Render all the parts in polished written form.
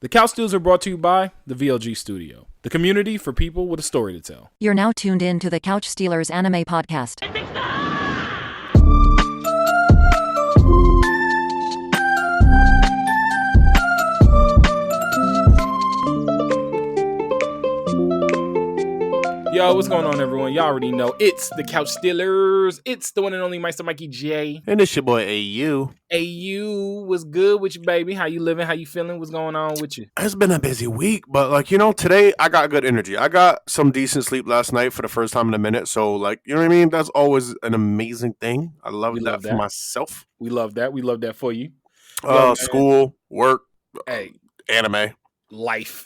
The Couch Steals are brought to you by the VLG Studio, the community for people with a story to tell. You're now tuned in to the Couch Stealers Anime Podcast. Yo, what's going on, everyone? Y'all already know it's the Couch Stealers. It's the one and only Meister Mikey J. And it's your boy AU. AU, what's good with you, baby? How you living? How you feeling? What's going on with you? It's been a busy week, but today I got good energy. I got some decent sleep last night for the first time in a minute. So you know what I mean? That's always an amazing thing. I love that for myself. We love that. We love that for you. School, work, hey, anime. Life.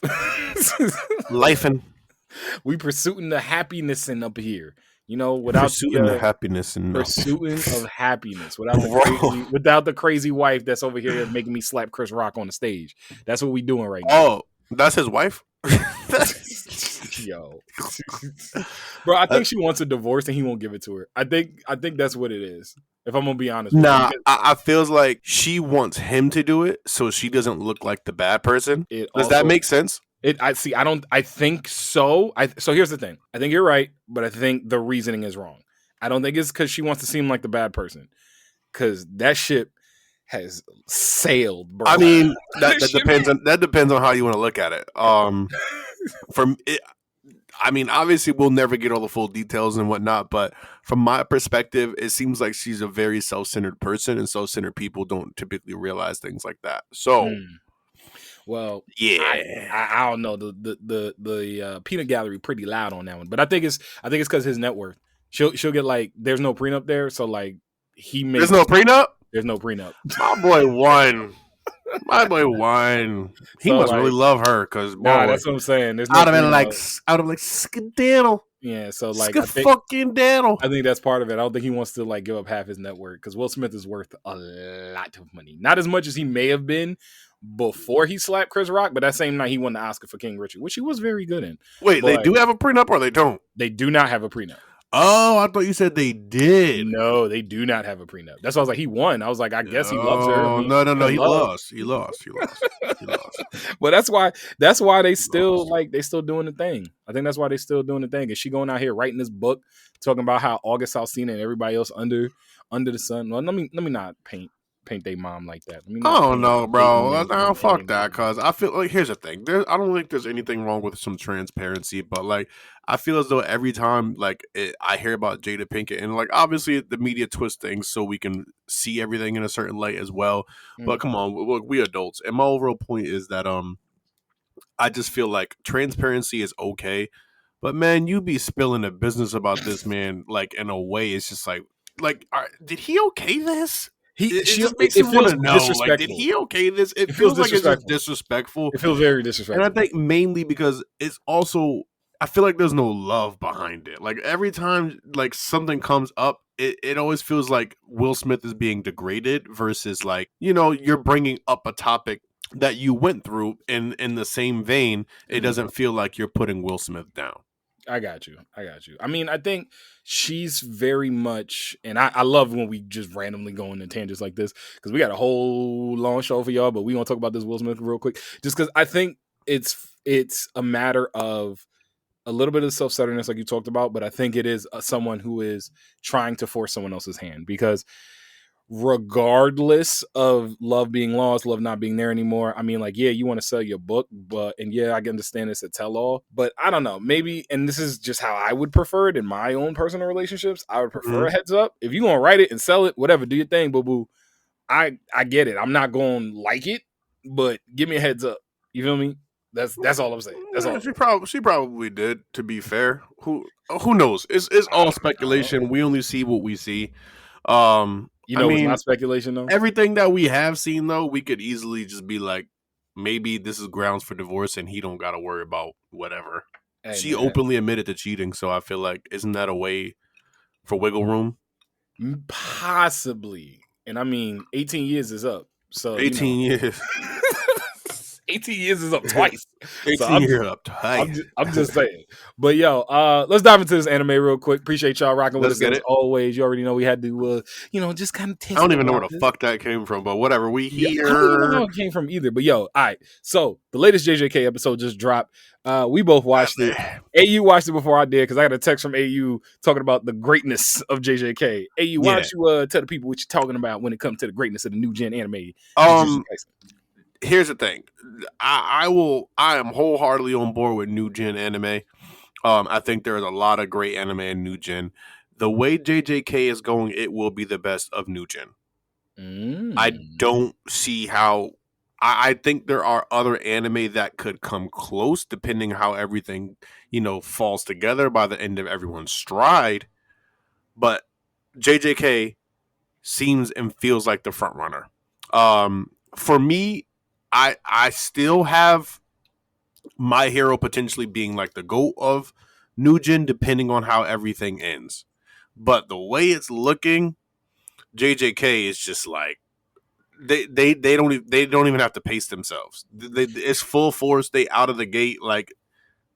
Lifing. We pursuing the happiness in up here. You know, without pursuing the happiness and pursuing of happiness without the crazy wife that's over here making me slap Chris Rock on the stage. That's what we doing right now. Oh, that's his wife? Yo. Bro, I think she wants a divorce and he won't give it to her. I think that's what it is. If I'm gonna be honest with you. I feels like she wants him to do it so she doesn't look like the bad person. Does that make sense? I think so. So here's the thing. I think you're right, but I think the reasoning is wrong. I don't think it's because she wants to seem like the bad person. Because that ship has sailed, bro. I mean, that depends on how you want to look at it. Obviously we'll never get all the full details and whatnot, but from my perspective, it seems like she's a very self-centered person, and self-centered people don't typically realize things like that. So. Well, yeah, I don't know. The peanut gallery pretty loud on that one, but I think it's because his net worth. She'll get there's no prenup there, so he makes. There's no prenup. There's no prenup. My boy won. He must really love her because that's what I'm saying. There's no out of skedaddle. Yeah, so fucking daddle. I think that's part of it. I don't think he wants to give up half his net worth because Will Smith is worth a lot of money, not as much as he may have been before he slapped Chris Rock, but that same night he won the Oscar for King Richard, which he was very good in. Wait, they do have a prenup or they don't? They do not have a prenup. Oh, I thought you said they did. No, they do not have a prenup. That's why I was like, he won. I was like, I guess he loves her. No, he lost. He lost. But that's why they still they still doing the thing. I think that's why they still doing the thing. Is she going out here writing this book talking about how August Alsina and everybody else under the sun? Well, let me not paint their mom like that. Oh no, bro. Fuck that. Cause I feel here's the thing. I don't think there's anything wrong with some transparency, but I feel as though every time I hear about Jada Pinkett and obviously the media twists things so we can see everything in a certain light as well. But come on, look, we adults. And my overall point is that I just feel like transparency is okay, but man, you be spilling the business about this man in a way it's just did he okay this? It just makes you want to know, did he okay this? It feels like it's just disrespectful. It feels very disrespectful. And I think mainly because it's also, I feel like there's no love behind it. Every time something comes up, it always feels like Will Smith is being degraded versus you're bringing up a topic that you went through in the same vein. It doesn't feel like you're putting Will Smith down. I got you. I mean, I think she's very much, and I love when we just randomly go into tangents like this because we got a whole long show for y'all, but we gonna talk about this Will Smith real quick, just because I think it's a matter of a little bit of self-centeredness, like you talked about, but I think it is someone who is trying to force someone else's hand because regardless of love being lost, love not being there anymore. I mean, yeah, you want to sell your book, and yeah, I can understand it's a tell-all, but I don't know, maybe, and this is just how I would prefer it in my own personal relationships. I would prefer a heads up. If you're going to write it and sell it, whatever, do your thing, boo-boo. I get it. I'm not going to like it, but give me a heads up. You feel me? That's all I'm saying. That's all. She probably did, to be fair. Who knows? It's all speculation. We only see what we see. It's not speculation though. Everything that we have seen though, we could easily just be maybe this is grounds for divorce and he don't got to worry about whatever. Hey, she openly admitted to cheating, so I feel isn't that a way for wiggle room? Possibly. And I mean, 18 years is up. So 18 years. 18 years is up twice. So 18 years up tight. I'm just saying. But yo, let's dive into this anime real quick. Appreciate y'all rocking with Let's us get as it. always. You already know we had to, just kind of I test don't the even know where the waters. fuck that came from, but whatever. We Yeah, I don't even know how here. it came from either. But yo, all right. So the latest JJK episode just dropped. We both watched it. AU watched it before I did because I got a text from AU talking about the greatness of JJK. AU, why don't you tell the people what you're talking about when it comes to the greatness of the new gen anime? Here's the thing. I am wholeheartedly on board with new gen anime. I think there's a lot of great anime in new gen. The way JJK is going, it will be the best of new gen. I don't see how. I think there are other anime that could come close, depending how everything falls together by the end of everyone's stride. But JJK seems and feels like the front runner. For me, I still have My Hero potentially being like the GOAT of new gen, depending on how everything ends. But the way it's looking, JJK is just like they don't even have to pace themselves. It's full force. They out of the gate. Like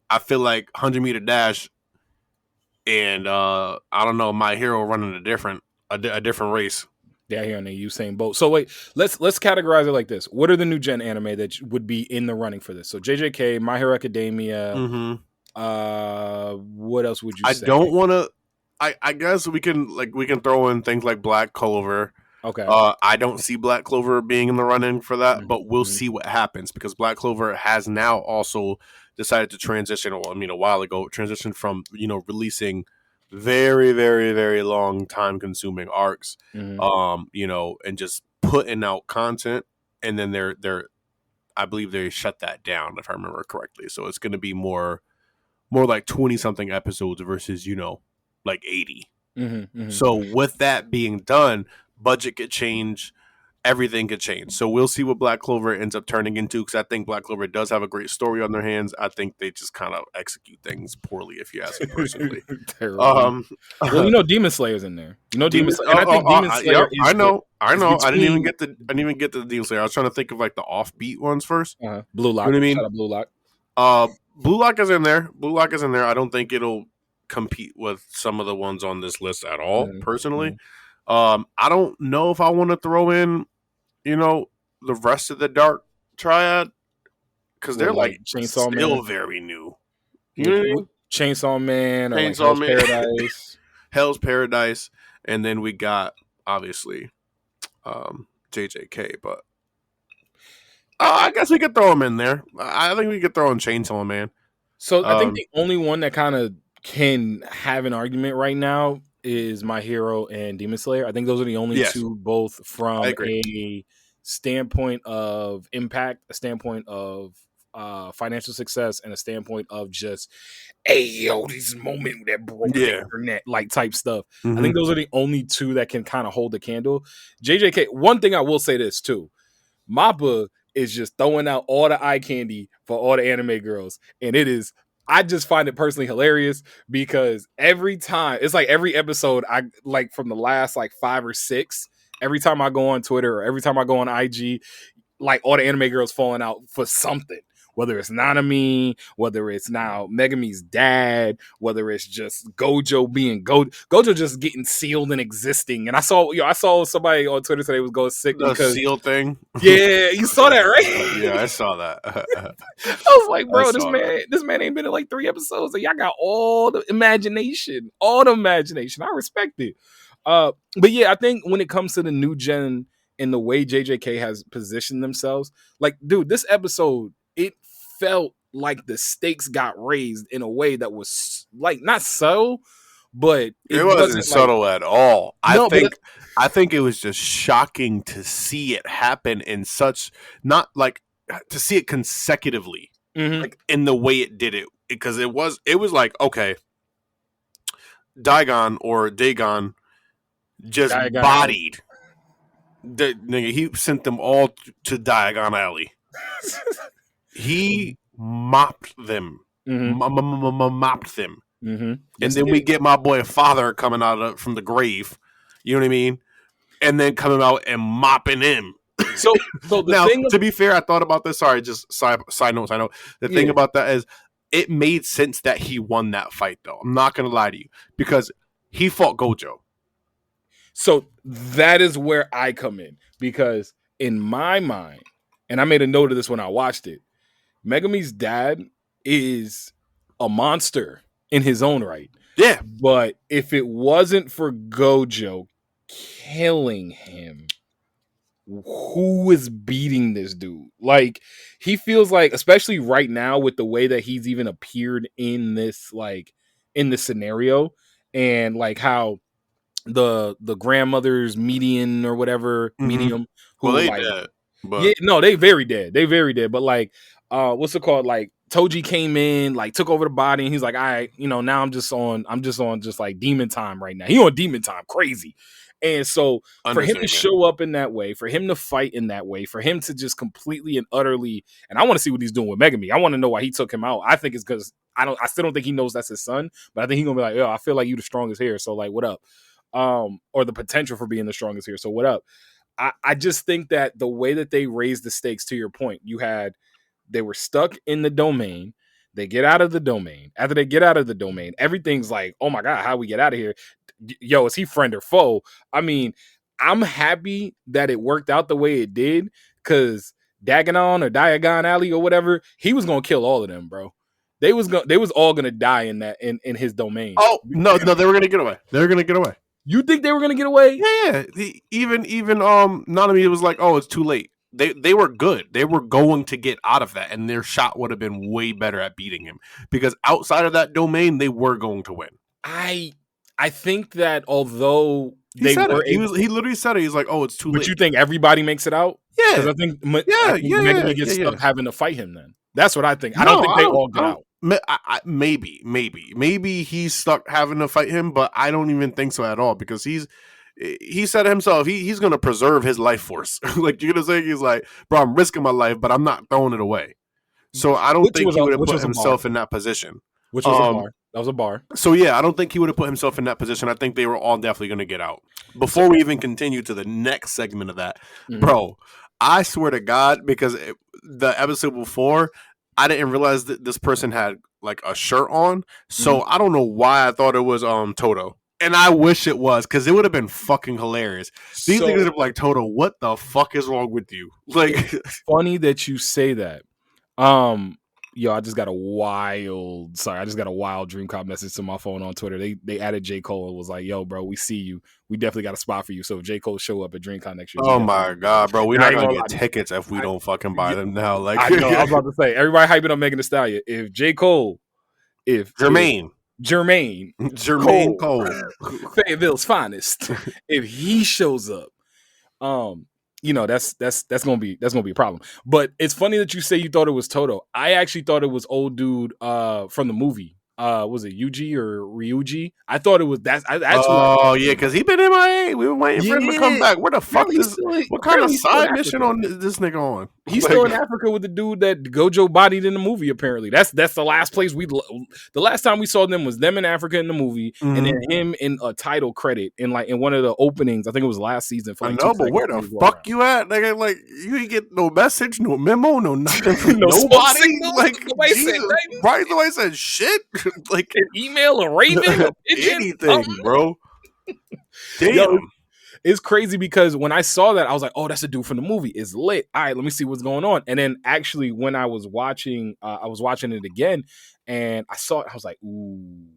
I feel like 100-meter dash, and I don't know, My Hero running a different race. Yeah, here on the Usain Bolt. So wait, let's categorize it like this. What are the new gen anime that would be in the running for this? So JJK, My Hero Academia. Mm-hmm. What else would you say? I don't want to. I guess we can throw in things like Black Clover. Okay. I don't see Black Clover being in the run-in for that, but we'll see what happens because Black Clover has now also decided to transition. Well, I mean, a while ago, transition from releasing very, very, very long time-consuming arcs, and just putting out content, and then they're I believe they shut that down if I remember correctly. So it's going to be more like 20-something episodes versus like 80. So with that being done, budget could change, everything could change. So we'll see what Black Clover ends up turning into because I think Black Clover does have a great story on their hands. I think they just kind of execute things poorly, if you ask me personally. Well, Demon Slayer's in there. Demon Slayer. And I think Demon Slayer is I know. between... I didn't even get the Demon Slayer. I was trying to think of like the offbeat ones first. Blue Lock. You know what I mean? Shout out Blue Lock. Blue Lock is in there. I don't think it'll compete with some of the ones on this list at all, personally. I don't know if I want to throw in, the rest of the Dark Triad because they're like Chainsaw still Man. Very new. You know what I mean? Chainsaw Man or Chainsaw like Hell's Man. Paradise. Hell's Paradise, and then we got obviously JJK, but I guess we could throw him in there. I think we could throw in Chainsaw Man. So I think the only one that kind of can have an argument right now is My Hero and Demon Slayer. I think those are the only two, both from a standpoint of impact, a standpoint of financial success, and a standpoint of just, hey, yo, this moment that broke the internet, like type stuff. I think those are the only two that can kind of hold the candle. JJK, one thing I will say this too, Mappa is just throwing out all the eye candy for all the anime girls. And I just find it personally hilarious because every time, it's like every episode, I like from the last like 5 or 6, every time I go on Twitter or every time I go on IG, like all the anime girls falling out for something. Whether it's Nanami, whether it's now Megami's dad, whether it's just Gojo being Gojo just getting sealed and existing. And I saw somebody on Twitter today was going sick the because seal thing. Yeah, you saw that, right? Yeah, I saw that. I was like, bro, this man ain't been in like 3 episodes, and y'all got all the imagination. I respect it. But yeah, I think when it comes to the new gen and the way JJK has positioned themselves, like, dude, this episode, it felt like the stakes got raised in a way that was like not subtle, but it wasn't subtle at all. I think it was just shocking to see it happen in such, not like to see it consecutively, like in the way it did it, because it was like, okay, Dagon just bodied the nigga. He sent them all to Diagon Alley. He mopped them. Mopped them. And then we get my boy Father coming out from the grave. You know what I mean? And then coming out and mopping him. So the Now, thing, to be fair, I thought about this. Sorry, just side note. The thing yeah. about that is, it made sense that he won that fight, though. I'm not gonna lie to you, because he fought Gojo. So that is where I come in, because in my mind, and I made a note of this when I watched it, Megami's dad is a monster in his own right. Yeah, But if it wasn't for Gojo killing him, who is beating this dude? Like, he feels like, especially right now with the way that he's even appeared in this, like, in this scenario, and like how the grandmother's median or whatever mm-hmm. medium Well, who they like did, yeah, but no, they very dead. They very dead. But like, what's it called? Like Toji came in, like took over the body, and he's like, all right, now I'm just on just like demon time right now. He on demon time, crazy. And so for him to understatement. show up in that way, for him to fight in that way, for him to just completely and utterly, and I want to see what he's doing with Megami. I want to know why he took him out. I think it's because I still don't think he knows that's his son, but I think he's gonna be like, yo, I feel like you the strongest here. So like, what up? Or the potential for being the strongest here. So what up? I just think that the way that they raised the stakes, to your point, they were stuck in the domain. They get out of the domain. After they get out of the domain, everything's like, oh my God, how we get out of here? Yo, is he friend or foe? I mean, I'm happy that it worked out the way it did, because Daganon or Diagon Alley or whatever, he was gonna kill all of them, bro. They was all gonna die in that in his domain. Oh no, they were gonna get away. They were gonna get away. You think they were gonna get away? Yeah. Even Nanami was like, oh, it's too late. They were good. They were going to get out of that, and their shot would have been way better at beating him, because outside of that domain, they were going to win. I think that although He said it. He literally said it. He's like, oh, it's too late. But you think everybody makes it out? Yeah. Because I think Yeah. Megami gets stuck having to fight him then. That's what I think. I don't think they all get out. Maybe he's stuck having to fight him, but I don't even think so at all, because he said himself he's gonna preserve his life force. Like, you're gonna say, he's like, bro, I'm risking my life, but I'm not throwing it away. So I don't think he would have put himself in that position. Which was a bar. That was a bar. So yeah, I don't think he would have put himself in that position. I think they were all definitely gonna get out. Before we even continue to the next segment of that, bro, I swear to God, because the episode before, I didn't realize that this person had like a shirt on. So I don't know why I thought it was Toto. And I wish it was, because it would have been fucking hilarious. These niggas are like, Toto, what the fuck is wrong with you? Like, it's funny that you say that. Yo, I just got a wild Dreamcom message to my phone on Twitter. They added J. Cole and was like, yo, bro, we see you. We definitely got a spot for you. So if J. Cole show up at DreamCon next year. Oh my God, bro. We're not going to get tickets if we don't fucking buy them now. Like, I know, I was about to say, everybody hyping up Megan Thee Stallion. If J. Cole, Jermaine Cole, Fayetteville's finest, if he shows up, that's gonna be a problem. But it's funny that you say you thought it was Toto. I actually thought it was old dude from the movie. Was it Yuji or Ryuji? I thought it was that. Yeah, because he been MIA. We were waiting for him to come back. Where the fuck is what kind of side mission on this nigga on? He's still in Africa with the dude that Gojo bodied in the movie. Apparently, that's the last place the last time we saw them was them in Africa in the movie, and then him in a title credit in one of the openings. I think it was last season. For like, I know, but where the fuck you at? Nigga, like, you ain't get no message, no memo, no nothing from nobody. Like, nobody said shit. Like, an email, a raven, a pigeon, anything, bro. Damn. Yo, it's crazy because when I saw that, I was like, "Oh, that's a dude from the movie. It's lit. All right, let me see what's going on." And then actually, when I was watching it again, and I saw it, I was like, "Ooh,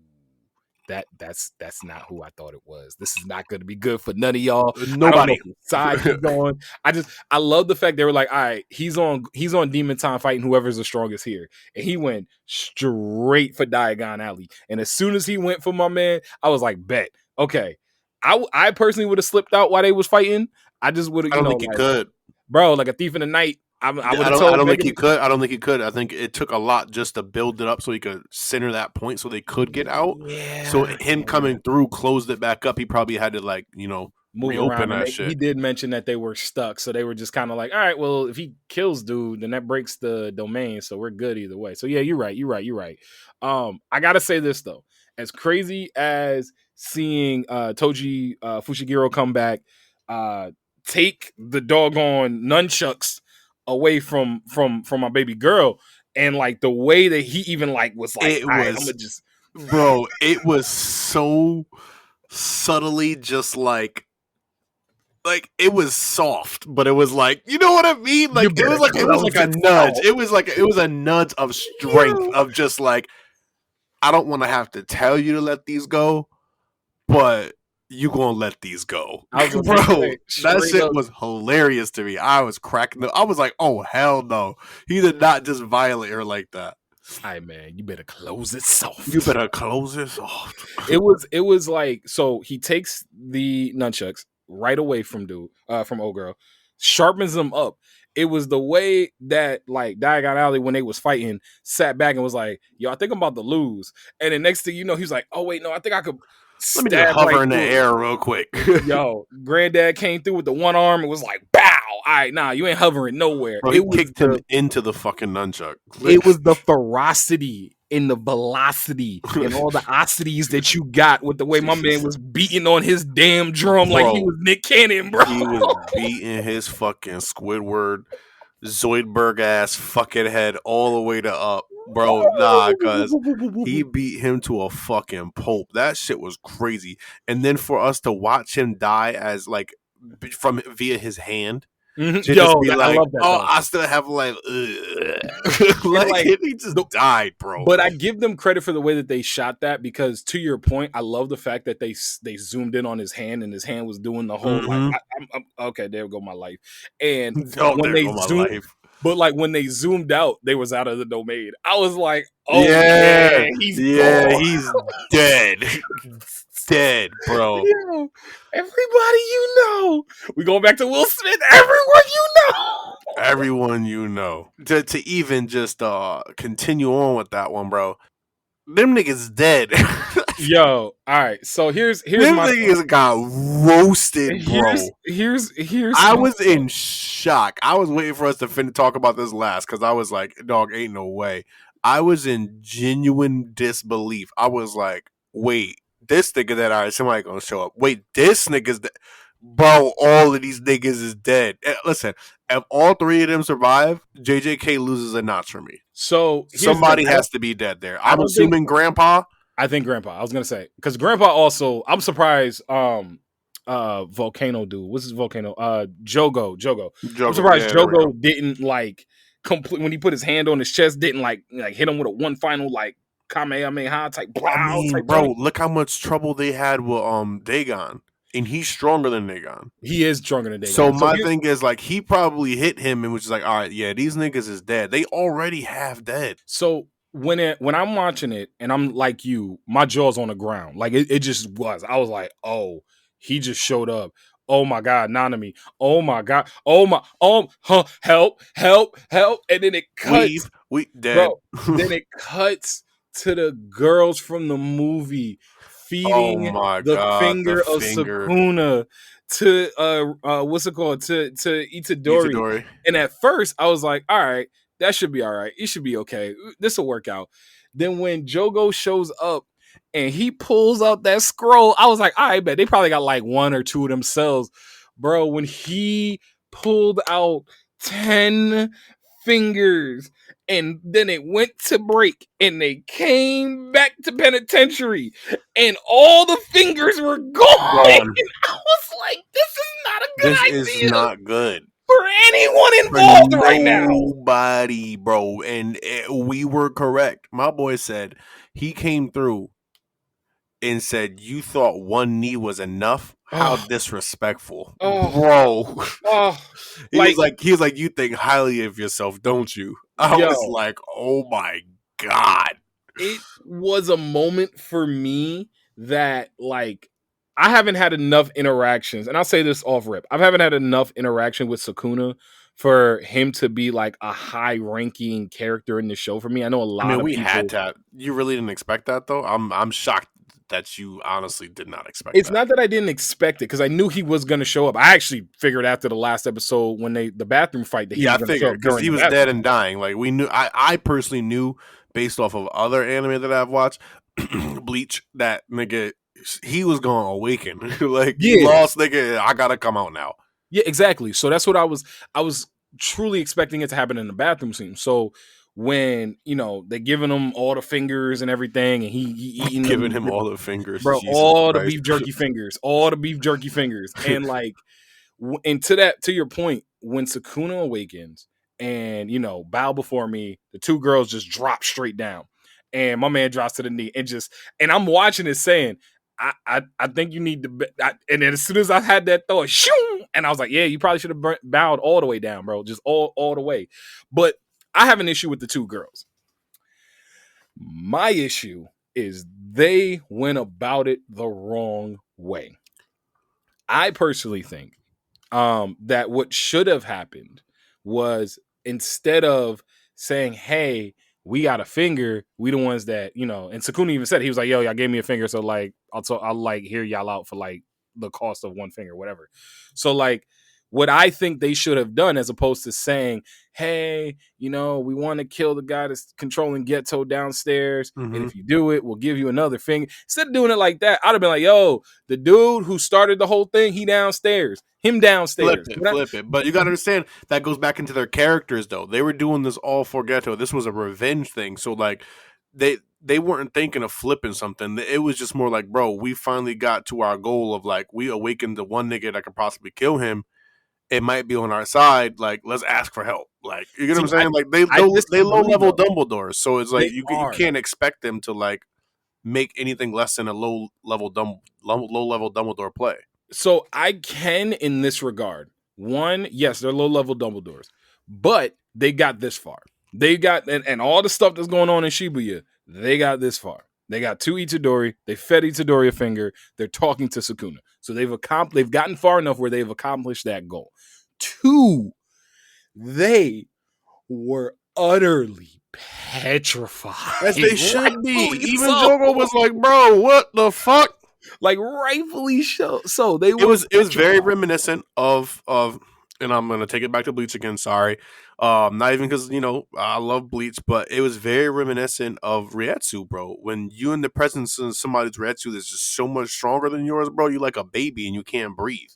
that's not who I thought it was. This is not going to be good for none of y'all." Nobody side he's going. I love the fact they were like, "All right, he's on Demon Time fighting whoever's the strongest here," and he went straight for Diagon Alley. And as soon as he went for my man, I was like, "Bet, okay." I personally would have slipped out while they was fighting. I just would have. I don't think you could, bro. Like a thief in the night. I would have told. I don't think you could. I don't think you could. I think it took a lot just to build it up so he could center that point so they could get out. Yeah. So him coming through closed it back up. He probably had to move reopen around. that shit. He did mention that they were stuck, so they were just kind of like, all right, well, if he kills dude, then that breaks the domain, so we're good either way. So yeah, you're right. I gotta say this though, as crazy as seeing Toji Fushiguro come back, take the doggone nunchucks away from my baby girl, and like the way that he even like was like, It all right, I'm was, gonna just bro. It was so subtly just like it was soft, but it was like, you know what I mean? you Like better it was close like a it nudge. out. It was a nudge of strength Yo. of just like, I don't want to have to tell you to let these go, but you gonna let these go. I was about to Bro, say that straight shit up. was hilarious to me. I was cracking up. I was like, oh hell no. He did not just violate her like that. All right, man, you better close it soft. You better close this off. It was like, so he takes the nunchucks right away from from old girl, sharpens them up. It was the way that like Diagon Alley, when they was fighting, sat back and was like, yo, I think I'm about to lose. And then next thing you know, he's like, oh wait, no, I think I could Let me just stab right hover in the through it. air real quick. Yo, granddad came through with the one arm and was like, bow. All right, nah, you ain't hovering nowhere. Bro, he kicked him into the fucking nunchuck. It was the ferocity and the velocity and all the osities that you got with the way my man was beating on his damn drum like he was Nick Cannon, bro. He was beating his fucking Squidward, Zoidberg ass fucking head all the way to up. Bro, nah, cause he beat him to a fucking pulp. That shit was crazy. And then for us to watch him die as like from via his hand, Mm-hmm. to Yo, just be I like, love that. oh, Though. I still have like, like he just died, bro. But I give them credit for the way that they shot that, because to your point, I love the fact that they zoomed in on his hand and his hand was doing the whole like, I'm, okay, there go my life. And when they zoomed, but like when they zoomed out, they was out of the domain. I was like, oh yeah, he's gone. He's dead. Dead, bro. Yo, everybody you know. We going back to Will Smith. Everyone you know. Everyone you know. To even just continue on with that one, bro. Them niggas dead. Yo, all right. So here's them my niggas got roasted, bro. Here's I was in shock. I was waiting for us to talk about this last, because I was like, dog, ain't no way. I was in genuine disbelief. I was like, wait, this nigga that somebody gonna show up. Wait, this nigga's bro, all of these niggas is dead. Listen, if all three of them survive, JJK loses a notch for me. So somebody has to be dead there. I'm assuming Grandpa. I think Grandpa. I was gonna say, because Grandpa also. I'm surprised. Volcano dude. What's his volcano? Jogo. I'm surprised Jogo didn't like complete when he put his hand on his chest. Didn't like hit him with a one final like Kamehameha type. Bro, look how much trouble they had with Dagon. And he's stronger than Dagon. He is stronger than Dagon. So my thing is, like, he probably hit him and was just like, all right, yeah, these niggas is dead. They already have dead. So when I'm watching it and I'm like you, my jaw's on the ground. Like it just was. I was like, oh, he just showed up. Oh my God, Nanami. Oh my God. Help. And then it cuts. We dead. Bro, then it cuts to the girls from the movie feeding the finger of Sukuna to what's it called, to Itadori. And at first I was like, all right, that should be all right. It should be okay. This will work out. Then when Jogo shows up and he pulls out that scroll, I was like, all right, bet they probably got like one or two of themselves. Bro, when he pulled out 10 fingers and then it went to break and they came back to penitentiary and all the fingers were gone. And I was like, this is not a good idea. This is not good for anyone involved right now. Nobody, bro. And we were correct. My boy said he came through and said, you thought one knee was enough? How disrespectful. Bro. He was like, you think highly of yourself, don't you? I was like, oh my God. It was a moment for me that, like, I haven't had enough interactions, and I'll say this off rip. I haven't had enough interaction with Sukuna for him to be like a high-ranking character in the show for me. I know a lot of people had to. You really didn't expect that, though? I'm shocked that you honestly did not expect it's not that I didn't expect it, because I knew he was going to show up. I actually figured after the last episode when the bathroom fight that he was going to show up, because he was dead and dying. Like, we knew. I personally knew, based off of other anime that I've watched, Bleach, that nigga, he was going to awaken. Like, he lost, nigga, I gotta come out now. Yeah, exactly. So that's what I was truly expecting it to happen in the bathroom scene. So when, they giving him all the fingers and everything, and he eating Giving them, him all the fingers, bro, Jesus all the Christ. beef jerky fingers, all the beef jerky fingers. And like, and to your point, when Sukuna awakens and, bow before me, the two girls just drop straight down. And my man drops to the knee and I'm watching it saying, I think you need to, and then as soon as I had that thought, shoom, and I was like, yeah, you probably should have bowed all the way down, bro, just all the way. But I have an issue with the two girls. My issue is they went about it the wrong way. I personally think that what should have happened was, instead of saying, hey, we got a finger, we the ones that, and Sukuna even said, he was like, yo, y'all gave me a finger, so like I'll like hear y'all out for like the cost of one finger, whatever. So like, what I think they should have done, as opposed to saying, hey, we want to kill the guy that's controlling Ghetto downstairs, and Mm-hmm. if you do it, we'll give you another finger. Instead of doing it like that, I'd have been like, yo, the dude who started the whole thing, he downstairs. Him downstairs. Flip it. But you got to understand that goes back into their characters, though. They were doing this all for Ghetto. This was a revenge thing. So, like, they weren't thinking of flipping something. It was just more like, bro, we finally got to our goal of, like, we awakened the one nigga that could possibly kill him. It might be on our side. Like, let's ask for help. Like, you get what I'm saying? Like, I they low disagree, level though. Dumbledore. So it's like They you are. can't expect them to like make anything less than a low level Dumbledore play. So I can, in this regard. One, yes, they're low level Dumbledores, but they got this far. They got, and all the stuff that's going on in Shibuya, they got this far. They got two Itadori. They fed Itadori a finger. They're talking to Sukuna. So they've gotten far enough where they've accomplished that goal. Two, they were utterly petrified. As they should be. Rightfully Even so. Jogo was like, bro, what the fuck? Like, rightfully so. They were. It was very reminiscent of, and I'm gonna take it back to Bleach again. Sorry, not even because I love Bleach, but it was very reminiscent of Rietsu, bro. When you in the presence of somebody's Rietsu that's just so much stronger than yours, bro, you like a baby and you can't breathe.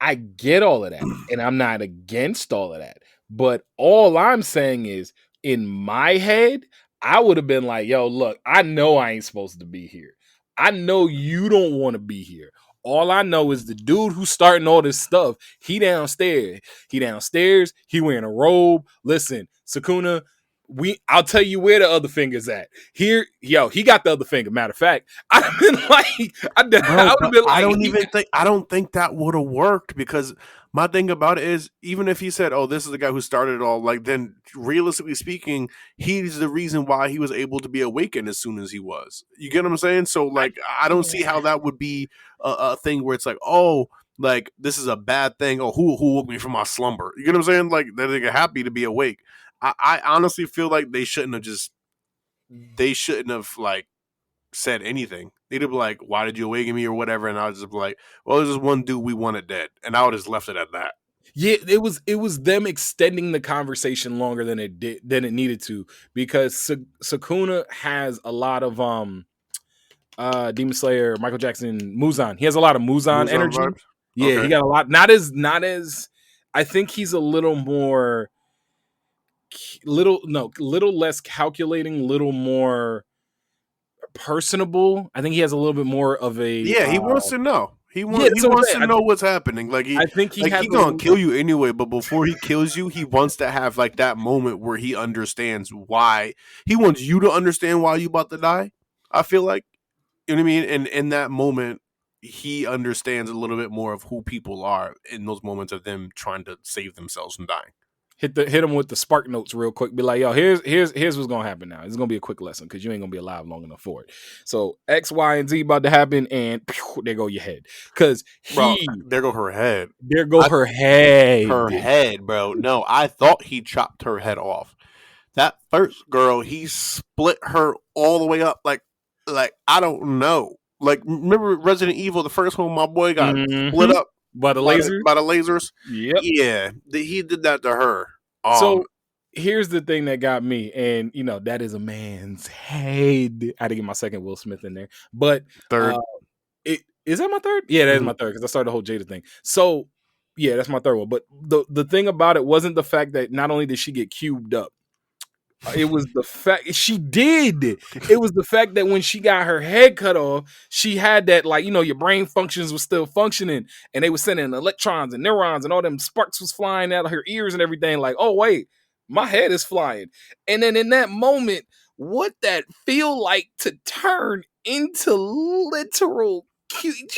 I get all of that, and I'm not against all of that. But all I'm saying is, in my head, I would have been like, yo, look, I know I ain't supposed to be here. I know you don't want to be here. All I know is the dude who's starting all this stuff, he downstairs. He wearing a robe. Listen, Sukuna, I'll tell you where the other finger's at. Here, yo, he got the other finger. Matter of fact, I'd have been like, I don't think that would have worked, because my thing about it is, even if he said, "Oh, this is the guy who started it all," like, then realistically speaking, he's the reason why he was able to be awakened as soon as he was. You get what I'm saying? So, like, I don't see how that would be a thing where it's like, oh, like, this is a bad thing. Oh, who woke me from my slumber? You get what I'm saying? Like, they're happy to be awake. I honestly feel like they shouldn't have like said anything. They'd be like, "Why did you awaken me?" or whatever, and I was just be like, "Well, there's just one dude we wanted dead," and I would have just left it at that. Yeah, it was them extending the conversation longer than it needed to, because Sukuna has a lot of Demon Slayer, Michael Jackson, Muzan. He has a lot of Muzan energy. Vibes? Yeah, Okay. he got a lot. Not as. I think he's a little more, little less calculating, little more personable. I think he has a little bit more of a. Yeah, he wants to know. He that's what I'm wants saying. to know what's happening. Like, I think he has gonna kill you anyway, but before he kills you, he wants to have like that moment where he understands why. He wants you to understand why you about to die. I feel like, you know what I mean? And in that moment, he understands a little bit more of who people are in those moments of them trying to save themselves from dying. Hit him with the spark notes real quick. Be like, yo, here's what's gonna happen now. It's gonna be a quick lesson because you ain't gonna be alive long enough for it. So X, Y, and Z about to happen, and there go your head. Because there go her head. Her head. Her head, bro. No, I thought he chopped her head off. That first girl, he split her all the way up. Like I don't know. Like, remember Resident Evil, the first one, my boy got split up by the lasers. By the lasers. Yep. Yeah, he did that to her. So here's the thing that got me, and that is a man's head. I had to get my second Will Smith in there, but third. Is that my third? Yeah, that is my third, because I started the whole Jada thing. So Yeah, that's my third one. But the thing about it wasn't the fact that not only did she get cubed up, it was the fact she did. It was the fact that when she got her head cut off, she had that, like, your brain functions was still functioning, and they were sending electrons and neurons, and all them sparks was flying out of her ears and everything. Like, oh wait, my head is flying. And then in that moment, what that feel like to turn into literal cute?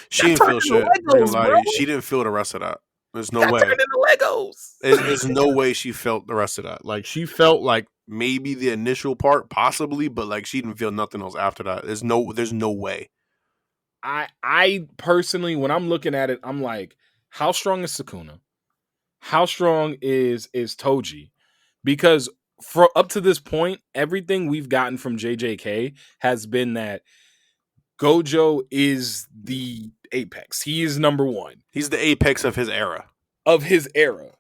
She That didn't turned feel into shit. I ain't Legos, gonna lie bro. to you. She didn't feel the rest of that. There's no That way. turned into Legos. There's no way she felt the rest of that. Like, she felt like maybe the initial part, possibly, but like she didn't feel nothing else after that. There's no way. I personally, when I'm looking at it, I'm like, how strong is Sukuna? How strong is Toji? Because for up to this point, everything we've gotten from JJK has been that Gojo is the apex. He is number one He's the apex of his era. of his era.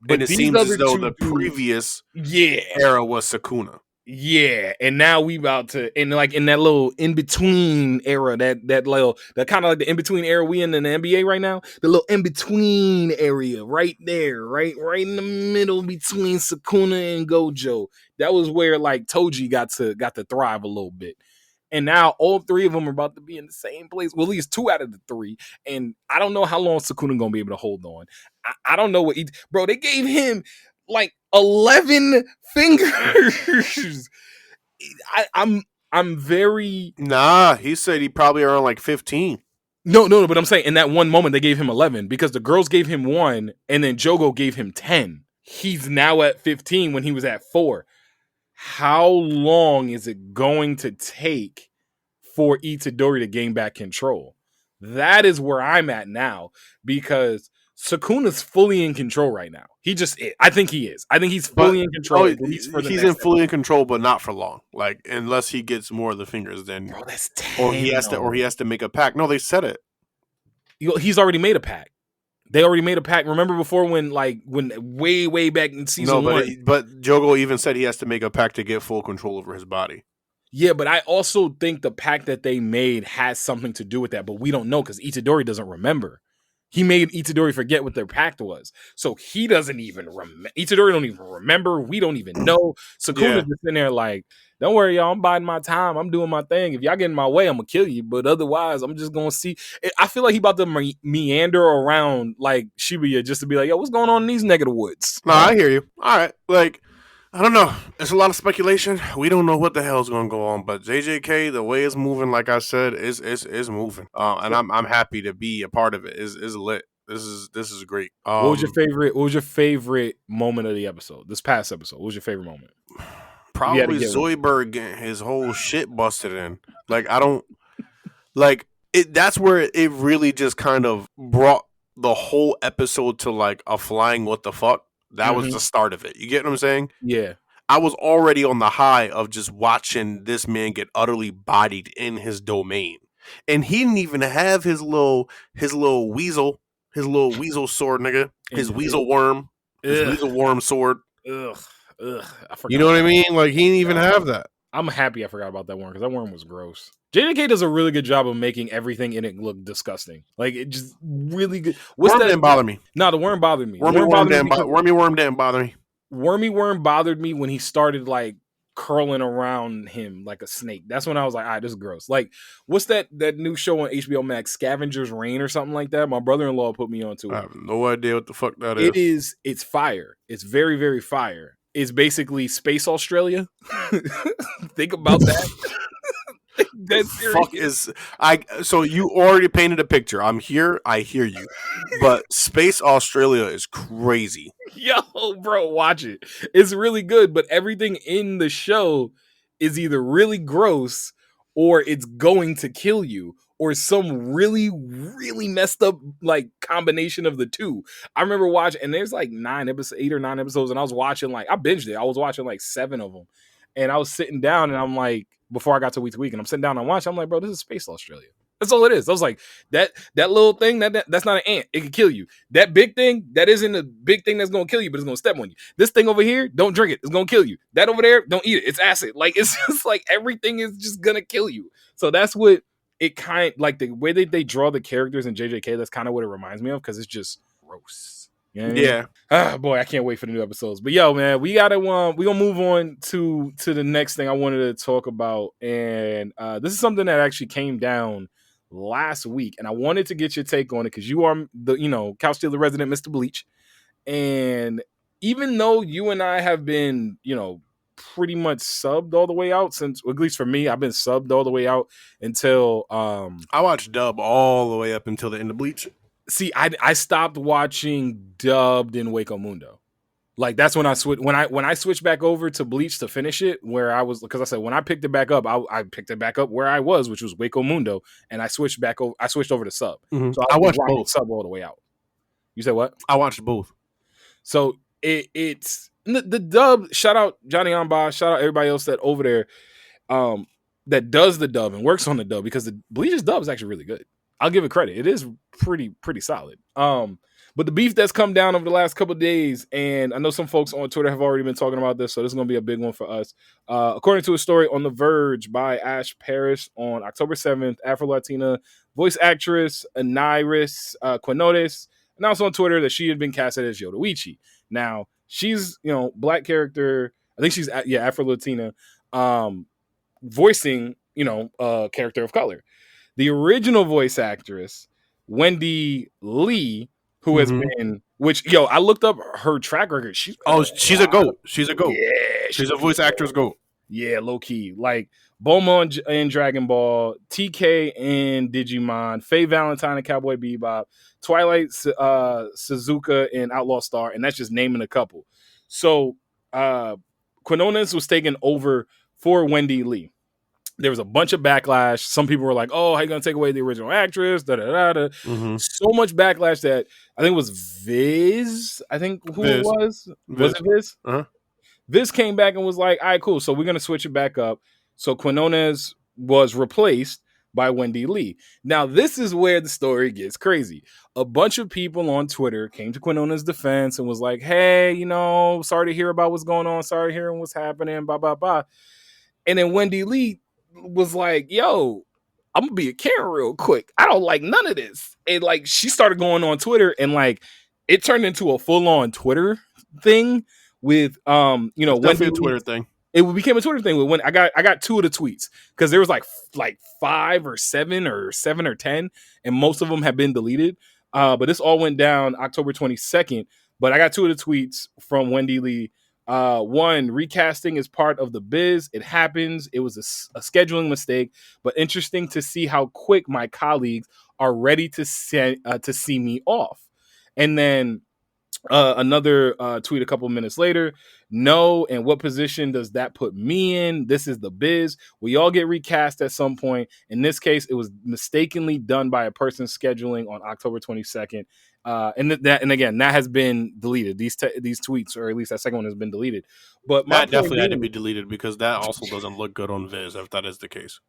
But And it these seems as other though two the dudes, previous yeah, era was Sukuna. yeah, and now we about to, and like in that little in between era, that kind of like the in between era we in the NBA right now, the little in between area right there, right in the middle between Sukuna and Gojo. That was where like Toji got to thrive a little bit. And now all three of them are about to be in the same place. Well, at least two out of the three. And I don't know how long Sukuna gonna be able to hold on. I don't know bro. They gave him like 11 fingers. I'm very Nah, he said he probably around like 15. no, but I'm saying in that one moment they gave him 11 because the girls gave him 1 and then Jogo gave him 10. He's now at 15 when he was at 4. How long is it going to take for Itadori to gain back control? That is where I'm at now because Sukuna's fully in control right now. He just is. I think he is. I think he's fully in control. At least for the he's next fully in control, but not for long. Like, unless he gets more of the fingers, then bro, that's 10. or he has to make a pact. No, they said it. He's already made a pact. They already made a pact. Remember before when way back in season 1. But Jogo even said he has to make a pact to get full control over his body. Yeah, but I also think the pact that they made has something to do with that, but we don't know because Itadori doesn't remember. He made Itadori forget what their pact was. So he doesn't even remember. Itadori don't even remember. We don't even know. Sukuna's just in there like, don't worry, y'all. I'm biding my time. I'm doing my thing. If y'all get in my way, I'm going to kill you. But otherwise, I'm just going to see. I feel like he about to meander around like Shibuya just to be like, yo, what's going on in these neck of the woods? No, I hear you. All right. Like, I don't know. It's a lot of speculation. We don't know what the hell's going to go on, but JJK, the way it's moving, like I said, is moving. And I'm happy to be a part of it. Is lit. This is great. What was your favorite moment of the episode? This past episode. What was your favorite moment? Probably Zoidberg getting his whole shit busted in. Like, I don't like it. That's where it really just kind of brought the whole episode to like a flying what the fuck. That was the start of it. You get what I'm saying? Yeah. I was already on the high of just watching this man get utterly bodied in his domain. And he didn't even have his little weasel sword, nigga. His weasel worm. His weasel worm sword. Ugh. I forgot. You know what I mean? Like, he didn't even have that. I'm happy I forgot about that worm because that worm was gross. JJK does a really good job of making everything in it look disgusting. Like, it just really good. Worm didn't bother me. No, the worm bothered me. Wormy worm didn't bother me. Wormy worm bothered me when he started like curling around him like a snake. That's when I was like, all right, this is gross. Like, what's that new show on HBO Max, Scavenger's Reign or something like that? My brother-in-law put me onto it. I have no idea what the fuck that is. It's fire. It's very, very fire. It's basically Space Australia. Think about that. That's serious. So you already painted a picture. I'm here. I hear you. But Space Australia is crazy. Yo, bro, watch it. It's really good, but everything in the show is either really gross or it's going to kill you or some really, really messed up like combination of the two. I remember watching, and there's like 8 or 9 episodes, and I was watching I binged it. I was watching like 7 of them, and I was sitting down, and I'm like, before I got to Week to Week, and I'm sitting down and watching, I'm like, bro, this is Space Australia. That's all it is. I was like, that little thing, that's not an ant. It can kill you. That big thing, that isn't a big thing that's gonna kill you, but it's gonna step on you. This thing over here, don't drink it. It's gonna kill you. That over there, don't eat it. It's acid. Like, it's just like everything is just gonna kill you. So that's what it kind like the way that they draw the characters in JJK. That's kind of what it reminds me of because it's just gross. You know what I mean? Ah, boy, I can't wait for the new episodes. But yo, man, we gonna move on to the next thing I wanted to talk about, and this is something that actually came down last week, and I wanted to get your take on it because you are the Couch Stealer resident, Mr. Bleach, and even though you and I have been pretty much subbed all the way out since, at least for me, I've been subbed all the way out until I watched dub all the way up until the end of Bleach. See, I stopped watching dubbed in Waco Mundo. Like that's when I switched back over to Bleach to finish it, where I was, because I said when I picked it back up, I picked it back up where I was, which was Waco Mundo, and I switched over to sub. Mm-hmm. So I watched both sub all the way out. You said what? I watched both. So it's the dub. Shout out Johnny Amba. Shout out everybody else that over there that does the dub and works on the dub, because the Bleach's dub is actually really good. I'll give it credit. It is pretty solid. But the beef that's come down over the last couple of days, and I know some folks on Twitter have already been talking about this, so this is going to be a big one for us. According to a story on The Verge by Ash Parrish on October 7th, Afro-Latina voice actress Aniris Quinones announced on Twitter that she had been casted as Yoruichi. Now, she's, black character. I think she's, Afro-Latina, voicing, a character of color. The original voice actress, Wendy Lee, who has been, I looked up her track record. She's a GOAT. She's a GOAT. Yeah, she's a voice actress GOAT. Yeah, low key. Like Bulma in Dragon Ball, TK in Digimon, Faye Valentine in Cowboy Bebop, Twilight Suzuka in Outlaw Star, and that's just naming a couple. So Quinones was taken over for Wendy Lee. There was a bunch of backlash. Some people were like, "Oh, how you gonna take away the original actress?" Da, da, da, da. Mm-hmm. So much backlash that I think it was Viz. I think who Viz. it was. Was it Viz? Uh-huh. Viz came back and was like, "All right, cool. So we're gonna switch it back up." So Quinones was replaced by Wendy Lee. Now this is where the story gets crazy. A bunch of people on Twitter came to Quinones' defense and was like, "Hey, sorry to hear about what's going on. Sorry to hear what's happening. Blah blah blah." And then Wendy Lee was like, "Yo, I'm gonna be a Karen real quick. I don't like none of this." And like she started going on Twitter, and like it turned into a full-on Twitter thing with Wendy a Twitter thing. It became a Twitter thing with when I got two of the tweets, because there was like 5 or 7 or 10, and most of them have been deleted. But this all went down October 22nd. But I got two of the tweets from Wendy Lee. One, recasting is part of the biz. It happens. It was a scheduling mistake, but interesting to see how quick my colleagues are ready to see me off. And then another tweet a couple minutes later. No, and what position does that put me in? This is the biz. We all get recast at some point. In this case, it was mistakenly done by a person scheduling on October 22nd. And again, that has been deleted. These tweets, or at least that second one, has been deleted. But that definitely had to be deleted, because that also doesn't look good on Viz if that is the case.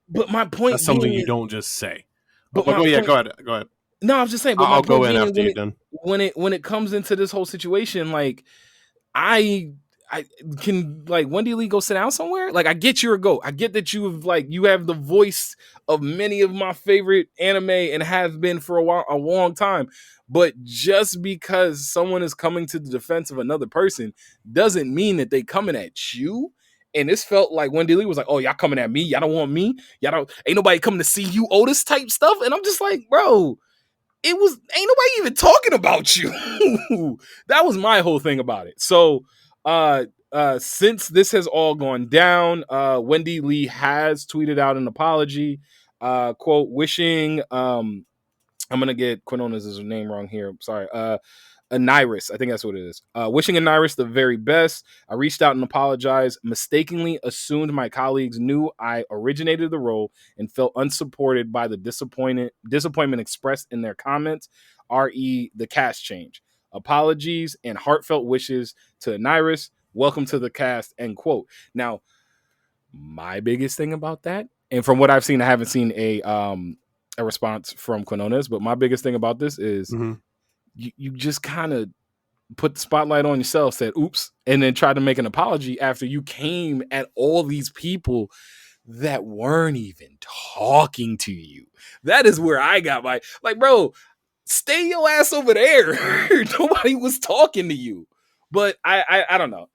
But my point, that's something you don't just say. But go ahead. No, I was just saying. But I'll go in after you're done. When it comes into this whole situation, like I can, like, Wendy Lee, go sit down somewhere. Like, I get you're a GOAT. I get that you have the voice of many of my favorite anime and have been for a long time. But just because someone is coming to the defense of another person doesn't mean that they coming at you. And this felt like Wendy Lee was like, "Oh, y'all coming at me? Y'all don't want me? Ain't nobody coming to see you, Otis," type stuff. And I'm just like, bro, ain't nobody even talking about you. That was my whole thing about it. So since this has all gone down, Wendy Lee has tweeted out an apology, quote, wishing I'm gonna get Quinones' name wrong here. I'm sorry. Aniris, I think that's what it is. Wishing Aniris the very best. I reached out and apologized. Mistakenly assumed my colleagues knew I originated the role and felt unsupported by the disappointment expressed in their comments. R.E. the cast change. Apologies and heartfelt wishes to Aniris. Welcome to the cast. End quote. Now, my biggest thing about that, and from what I've seen, I haven't seen a response from Quinones, but my biggest thing about this is you just kind of put the spotlight on yourself, said oops, and then tried to make an apology after you came at all these people that weren't even talking to you. That is where I got my, like, bro, stay your ass over there. Nobody was talking to you. But I don't know.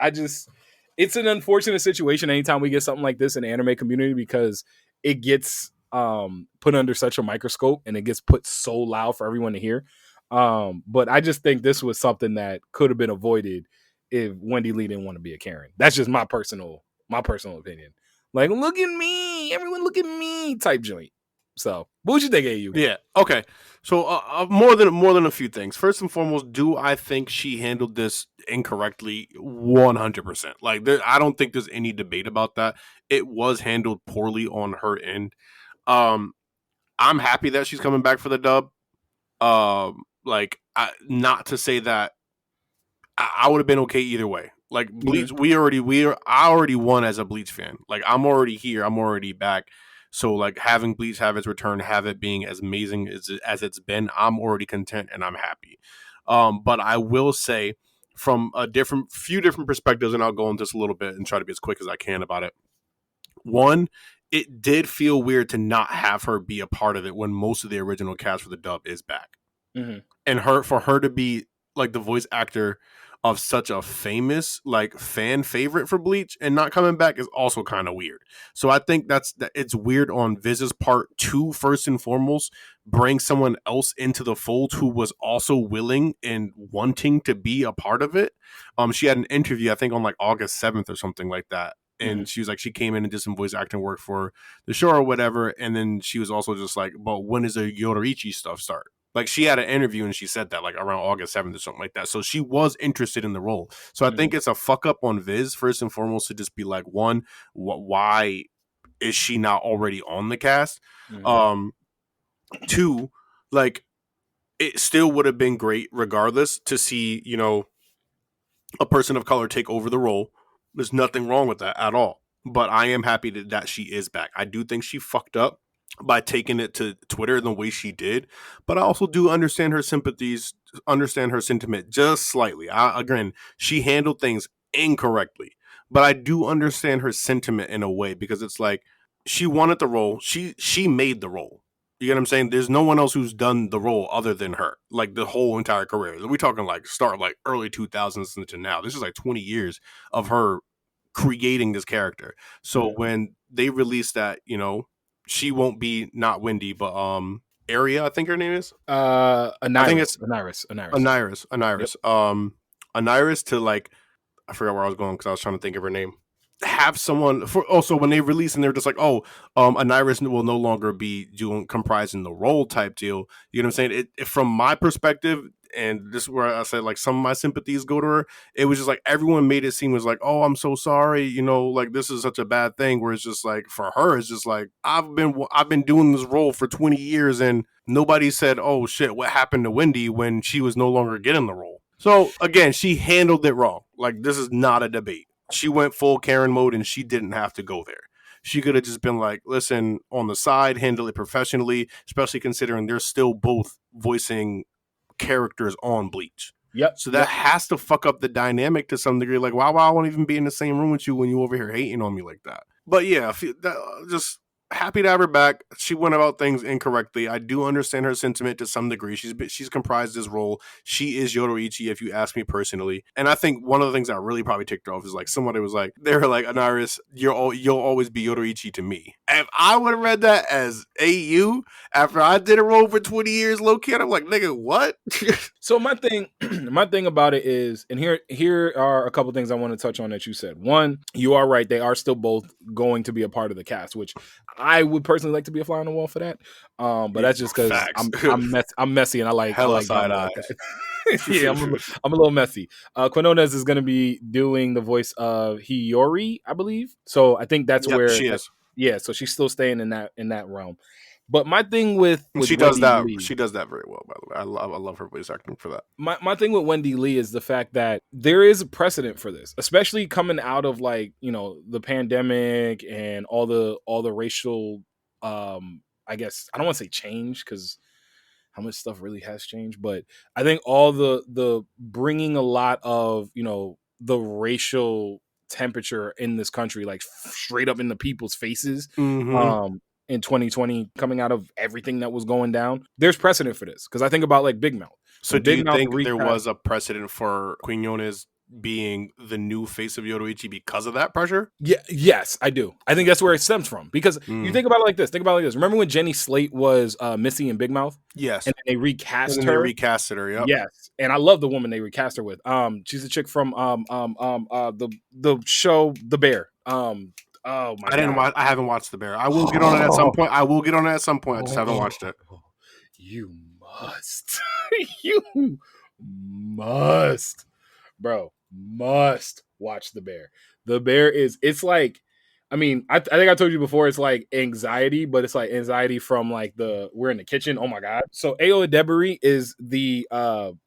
It's an unfortunate situation anytime we get something like this in the anime community because it gets put under such a microscope and it gets put so loud for everyone to hear. But I just think this was something that could have been avoided if Wendy Lee didn't want to be a Karen. That's just my personal opinion. Like, look at me, everyone, look at me, type joint. So, what would you think, AU? Yeah. Okay. So more than a few things. First and foremost, do I think she handled this incorrectly? 100%. Like, I don't think there's any debate about that. It was handled poorly on her end. I'm happy that she's coming back for the dub. Not to say that I would have been okay either way. Like Bleach, I already won as a Bleach fan. Like I'm already here. I'm already back. So like having Bleach have its return, have it being as amazing as it's been, I'm already content and I'm happy. But I will say from a few different perspectives, and I'll go into this a little bit and try to be as quick as I can about it. One, it did feel weird to not have her be a part of it when most of the original cast for the dub is back. Mm-hmm. And for her to be like the voice actor of such a famous like fan favorite for Bleach and not coming back is also kind of weird. So I think it's weird on Viz's part to first and foremost bring someone else into the fold who was also willing and wanting to be a part of it. She had an interview I think on like August 7th or something like that. And she was like, she came in and did some voice acting work for the show or whatever. And then she was also just like, but when does the Yoruichi stuff start? Like she had an interview and she said that like around August 7th or something like that. So she was interested in the role. So I think it's a fuck up on Viz first and foremost to just be like, one, why is she not already on the cast? Two, like it still would have been great regardless to see, you know, a person of color take over the role. There's nothing wrong with that at all. But I am happy that she is back. I do think she fucked up by taking it to Twitter the way she did, but I also do understand her sympathies, understand her sentiment just slightly. Again, she handled things incorrectly, but I do understand her sentiment in a way because it's like she wanted the role, she made the role. You get what I'm saying? There's no one else who's done the role other than her, like the whole entire career. We're talking like start like early 2000s into now. This is like 20 years of her creating this character. So when they released that, you know, she won't be not Wendy, but Aria, I think her name is. Aniris. I think it's Aniris. Aniris. Yep. Aniris to like, I forgot where I was going because I was trying to think of her name. Have someone for also when they release and they're just like, oh, Aniris will no longer be comprising the role type deal. You know what I'm saying? From my perspective, and this is where I said like some of my sympathies go to her. It was just like everyone made it seem was like, oh, I'm so sorry, you know, like this is such a bad thing. Where it's just like for her, it's just like I've been doing this role for 20 years and nobody said, oh shit, what happened to Wendy when she was no longer getting the role. So again, she handled it wrong. Like this is not a debate. She went full Karen mode and she didn't have to go there. She could have just been like, listen, on the side, handle it professionally, especially considering they're still both voicing characters on Bleach. Yep. So that has to fuck up the dynamic to some degree. Like, why I won't even be in the same room with you when you over here hating on me like that? But yeah, just happy to have her back. She went about things incorrectly. I do understand her sentiment to some degree. She's comprised this role. She is Yoruichi, if you ask me personally. And I think one of the things that really probably ticked her off is like somebody was like, they were like, Anaris, you'll always be Yoruichi to me. If I would have read that as AU after I did a role for 20 years, low key, I'm like, nigga, what? So my thing about it is, and here are a couple things I want to touch on that you said. One, you are right; they are still both going to be a part of the cast, which I would personally like to be a fly on the wall for that. But that's just because I'm messy and I like side eyes. Yeah, I'm a little messy. Quinones is going to be doing the voice of Hiyori, I believe. So I think that's where she is. Yeah, so she's still staying in that realm. But my thing with she Wendy does that. Lee, she does that very well, by the way. I love her voice acting for that. My thing with Wendy Lee is the fact that there is a precedent for this, especially coming out of like, you know, the pandemic and all the racial, I guess I don't want to say change because how much stuff really has changed, but I think all the bringing a lot of, you know, the racial temperature in this country, like straight up in the people's faces. Mm-hmm. in 2020 coming out of everything that was going down. There's precedent for this because I think about like Big Mouth. So When do Big you Mouth think there recast, was a precedent for Quinones being the new face of Yoruichi because of that pressure? yeah, yes, I do. I think that's where it stems from because you Mm. think about it like this. Think about it like this. Remember when Jenny Slate was Missy in Big Mouth, Yes. and then they And recast then they her. recasted her. Yep. Yes, and I love the woman they recast her with. She's a chick from the show The Bear. Oh my I didn't god. watch. I haven't watched The Bear. I will get on it at some point. I will get on it at some point. I just haven't Oh, watched it. you must. You must. Bro, must watch The Bear. The Bear is, it's like, I mean, I think I told you before, it's like anxiety, but it's like anxiety from like we're in the kitchen. Oh my God. So Ayo Edebiri is the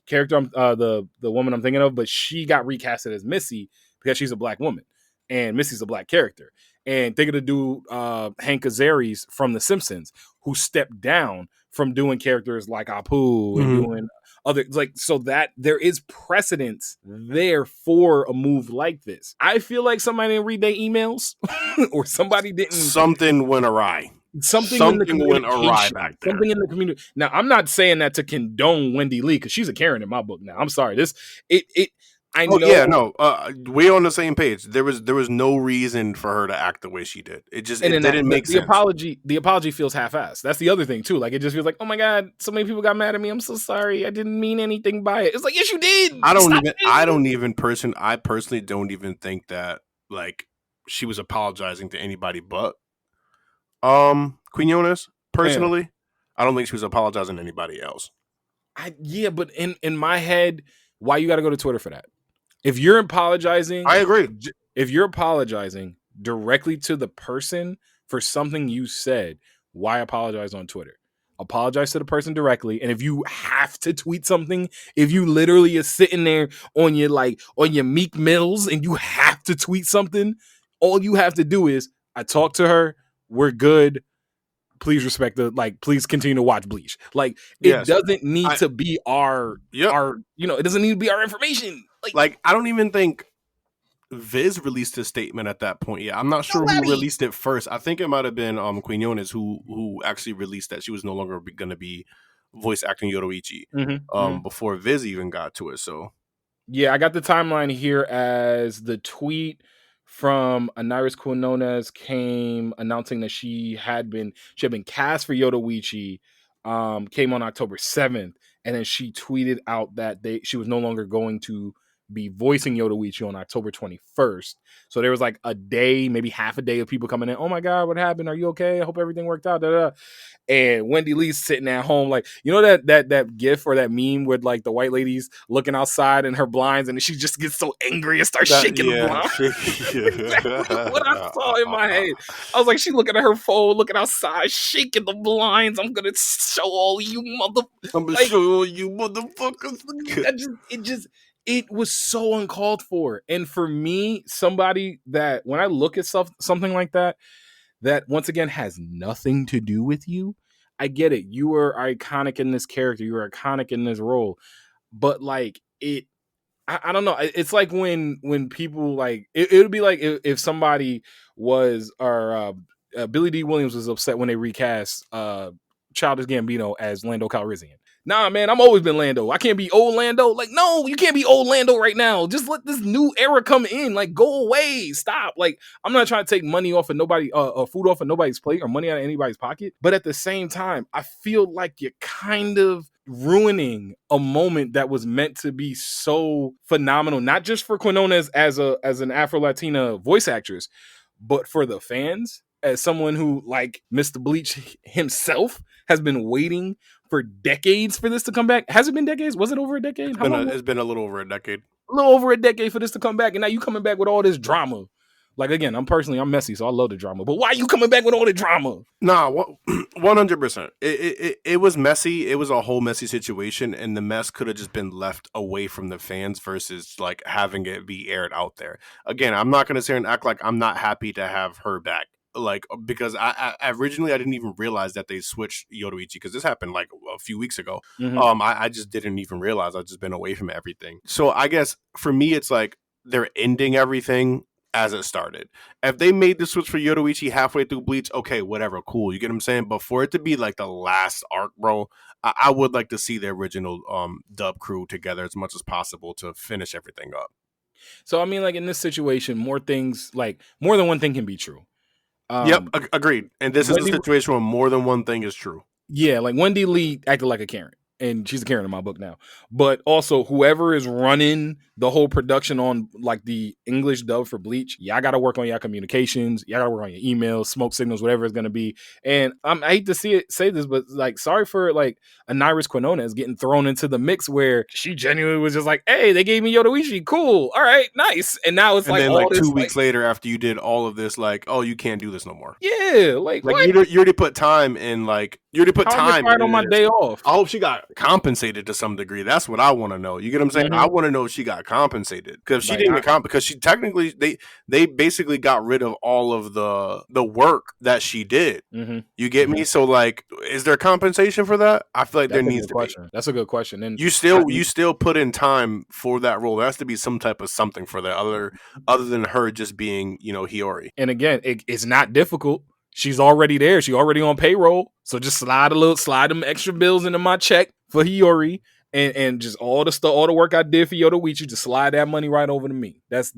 character, the woman I'm thinking of, but she got recasted as Missy because she's a black woman and Missy's a black character. And thinking to do Hank Azaris from The Simpsons, who stepped down from doing characters like Apu and doing other, like, so that there is precedence there for a move like this. I feel like somebody didn't read their emails or somebody didn't, Something went awry. something in the Something went awry communication, back there. something in the community. Now, I'm not saying that to condone Wendy Lee because she's a Karen in my book. Now, I'm sorry. I Oh know. yeah, no, we're on the same page. There was no reason for her to act the way she did. It just And it then didn't make the sense. apology feels half-assed. That's the other thing too. Like it just feels like, oh my God, so many people got mad at me. I'm so sorry. I didn't mean anything by it. It's like, yes, you did. I personally don't even think that like she was apologizing to anybody but Quinones. Personally, yeah. I don't think she was apologizing to anybody else. Yeah, but in my head, why you got to go to Twitter for that? If you're apologizing, I agree. If you're apologizing directly to the person for something you said, why apologize on Twitter? Apologize to the person directly. And if you have to tweet something, if you literally are sitting there on your Meek Mills and you have to tweet something, all you have to do is, I talked to her, we're good. Please respect please continue to watch Bleach. Like, it doesn't need to be our, it doesn't need to be our information. Like I don't even think Viz released a statement at that point. Yeah, I'm not sure who released it first. I think it might have been Quinones who actually released that she was no longer going to be voice acting Yoruichi before Viz even got to it. So yeah, I got the timeline here as the tweet from Aniris Quinones came announcing that she had been cast for Yoruichi, came on October 7th, and then she tweeted out that she was no longer going to be voicing Yoruichi on October 21st. So there was like a day, maybe half a day of people coming in. Oh my God, what happened? Are you okay? I hope everything worked out. Da-da. And Wendy Lee's sitting at home, like, you know that gif or that meme with like the white ladies looking outside in her blinds, and she just gets so angry and starts shaking the blinds. Exactly what I saw in my head. I was like, she looking at her phone, looking outside, shaking the blinds. I'm gonna show all you motherfuckers. It was so uncalled for. And for me, somebody that when I look at something like that once again has nothing to do with you, I get it. You were iconic in this character. You were iconic in this role. But like I don't know. It's like when people like it would be like if somebody was Billy D. Williams was upset when they recast Childish Gambino as Lando Calrissian. Nah, man, I'm always been Lando. I can't be old Lando. Like, no, you can't be old Lando right now. Just let this new era come in. Like, go away. Stop. Like, I'm not trying to take money off of nobody, food off of nobody's plate or money out of anybody's pocket. But at the same time, I feel like you're kind of ruining a moment that was meant to be so phenomenal, not just for Quinones as an Afro-Latina voice actress, but for the fans. As someone who, like Mr. Bleach himself, has been waiting for decades for this to come back. Has it been decades? Was it over a decade? It's been a little over a decade. A little over a decade for this to come back, and now you coming back with all this drama. Like, again, I'm messy, so I love the drama. But why are you coming back with all the drama? Nah, 100%. It was messy. It was a whole messy situation, and the mess could have just been left away from the fans versus like having it be aired out there. Again, I'm not going to sit here and act like I'm not happy to have her back. Like, because I originally I didn't even realize that they switched Yoruichi because this happened like a few weeks ago. I just didn't even realize. I've just been away from everything. So I guess for me, it's like they're ending everything as it started. If they made the switch for Yoruichi halfway through Bleach, okay, whatever, cool. You get what I'm saying? But for it to be like the last arc, bro, I would like to see the original dub crew together as much as possible to finish everything up. So I mean, like in this situation, more than one thing can be true. Yep, agreed. And this is a situation where more than one thing is true. Yeah, like Wendy Lee acted like a Karen, and she's a Karen in my book now. But also, whoever is running the whole production on like the English dub for Bleach, y'all got to work on your communications. Y'all got to work on your emails, smoke signals, whatever it's going to be. And I hate to say this, but like, sorry for like Aniris Quinones getting thrown into the mix where she genuinely was just like, "Hey, they gave me Yoruichi, cool, all right, nice." And now it's and like, then all like this, 2 weeks later, after you did all of this, like, oh, you can't do this no more. Yeah, like you already put time in. Like, you already put time on my day off. I hope she got compensated to some degree. That's what I want to know. You get what I'm saying? I want to know if she got compensated, because she didn't get compensated, because she technically they basically got rid of all of the work that she did. You get me? So like, is there compensation for that? I feel like there needs to be. That's a good question. And you still put in time for that role. There has to be some type of something for that other than her just being, Hiyori. And again, it's not difficult. She's already there. She's already on payroll. So just slide them extra bills into my check for Hiyori, and just all the work I did for Yoruichi, just slide that money right over to me. That's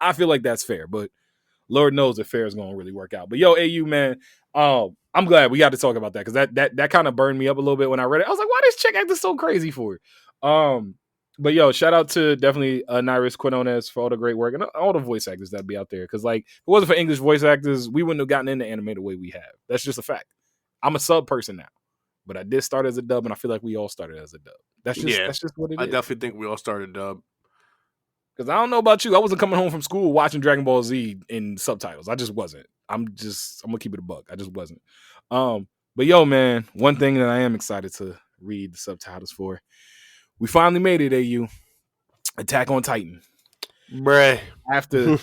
I feel like that's fair, but Lord knows if fair is going to really work out. But yo, AU man, I'm glad we got to talk about that, because that kind of burned me up a little bit when I read it. I was like, why this chick acting so crazy for it? But yo, shout out to definitely Aniris Quinones for all the great work, and all the voice actors that be out there. Because like, if it wasn't for English voice actors, we wouldn't have gotten into anime the way we have. That's just a fact. I'm a sub person now, but I did start as a dub, and I feel like we all started as a dub. That's just what it is. I definitely think we all started dub. Because I don't know about you, I wasn't coming home from school watching Dragon Ball Z in subtitles. I just wasn't. I'm gonna keep it a buck. I just wasn't. But yo, man, one thing that I am excited to read the subtitles for. We finally made it, AU. Attack on Titan. Bruh. After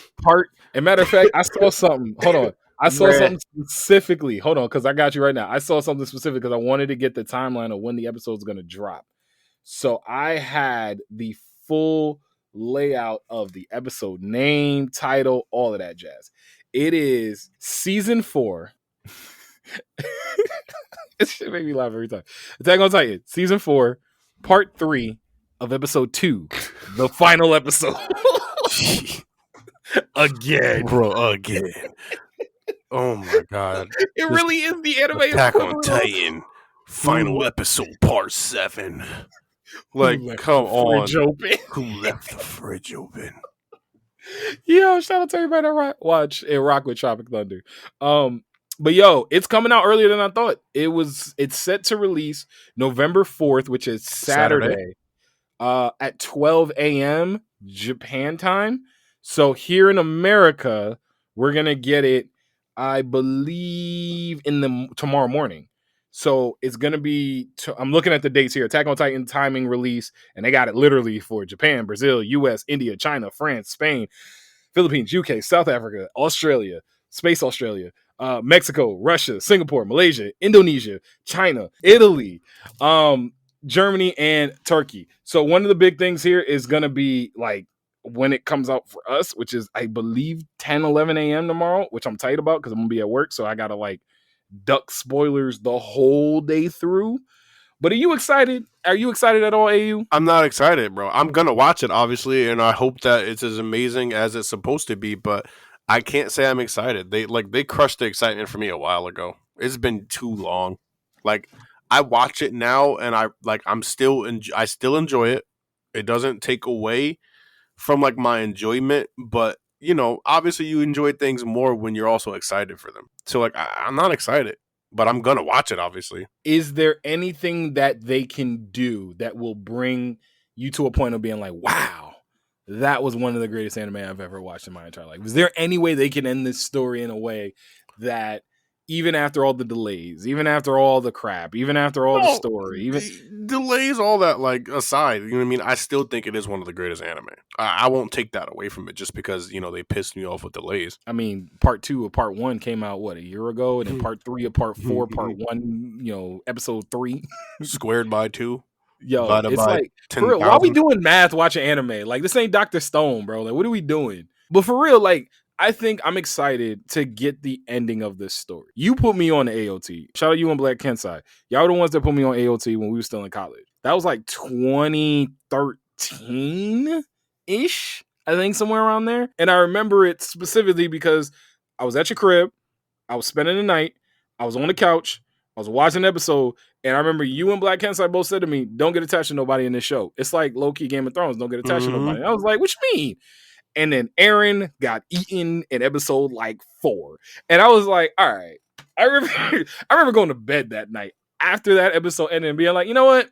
and matter of fact, I saw something. Hold on. I saw something specifically. Hold on, because I got you right now. I saw something specific because I wanted to get the timeline of when the episode is going to drop. So I had the full layout of the episode name, title, all of that jazz. It is season 4. It should make me laugh every time. Attack on Titan, season 4. Part 3 of episode 2, the final episode. Again. Bro, again. Oh my god. It really is the anime Attack on Titan, final episode, part 7. Like, come on. Who left the fridge open? Yo, shout out to everybody that watch and rock with Tropic Thunder. But yo, it's coming out earlier than I thought. It's set to release November 4th, which is Saturday. At 12 a.m. Japan time. So here in America, we're gonna get it, I believe, in tomorrow morning. So it's gonna be. I'm looking at the dates here. Attack on Titan timing release, and they got it literally for Japan, Brazil, U.S., India, China, France, Spain, Philippines, UK, South Africa, Australia, Space Australia, Mexico, Russia, Singapore, Malaysia, Indonesia, China, Italy, Germany, and Turkey. So one of the big things here is going to be like when it comes out for us, which is, I believe, 10, 11 a.m. tomorrow, which I'm tight about because I'm going to be at work. So I got to like duck spoilers the whole day through. But are you excited? Are you excited at all, AU? I'm not excited, bro. I'm going to watch it, obviously, and I hope that it's as amazing as it's supposed to be, but I can't say I'm excited. They crushed the excitement for me a while ago. It's been too long. Like, I watch it now, and I still enjoy it. It doesn't take away from like my enjoyment, but obviously you enjoy things more when you're also excited for them. So like, I'm not excited, but I'm gonna watch it. Obviously, is there anything that they can do that will bring you to a point of being like, wow, that was one of the greatest anime I've ever watched in my entire life? Is there any way they can end this story in a way that, even after all the delays, even after all the crap, even after all the story, even delays, all that like aside, you know what I mean? I still think it is one of the greatest anime. I won't take that away from it just because, they pissed me off with delays. I mean, part 2 of part 1 came out, a year ago? And then part 3 of part 4, part 1, episode 3. Squared by 2. Yo, it's like, for real, why are we doing math watching anime? Like, this ain't Dr. Stone, bro. Like, what are we doing? But for real, like, I think I'm excited to get the ending of this story. You put me on the AOT. Shout out you and Black Kensai. Y'all were the ones that put me on AOT when we were still in college. That was like 2013-ish, I think, somewhere around there. And I remember it specifically because I was at your crib. I was spending the night. I was on the couch. I was watching an episode. And I remember you and Black Kensai both said to me, don't get attached to nobody in this show. It's like low-key Game of Thrones. Don't get attached to nobody. And I was like, what you mean? And then Aaron got eaten in episode like 4. And I was like, all right. I remember going to bed that night after that episode ended and being like, you know what?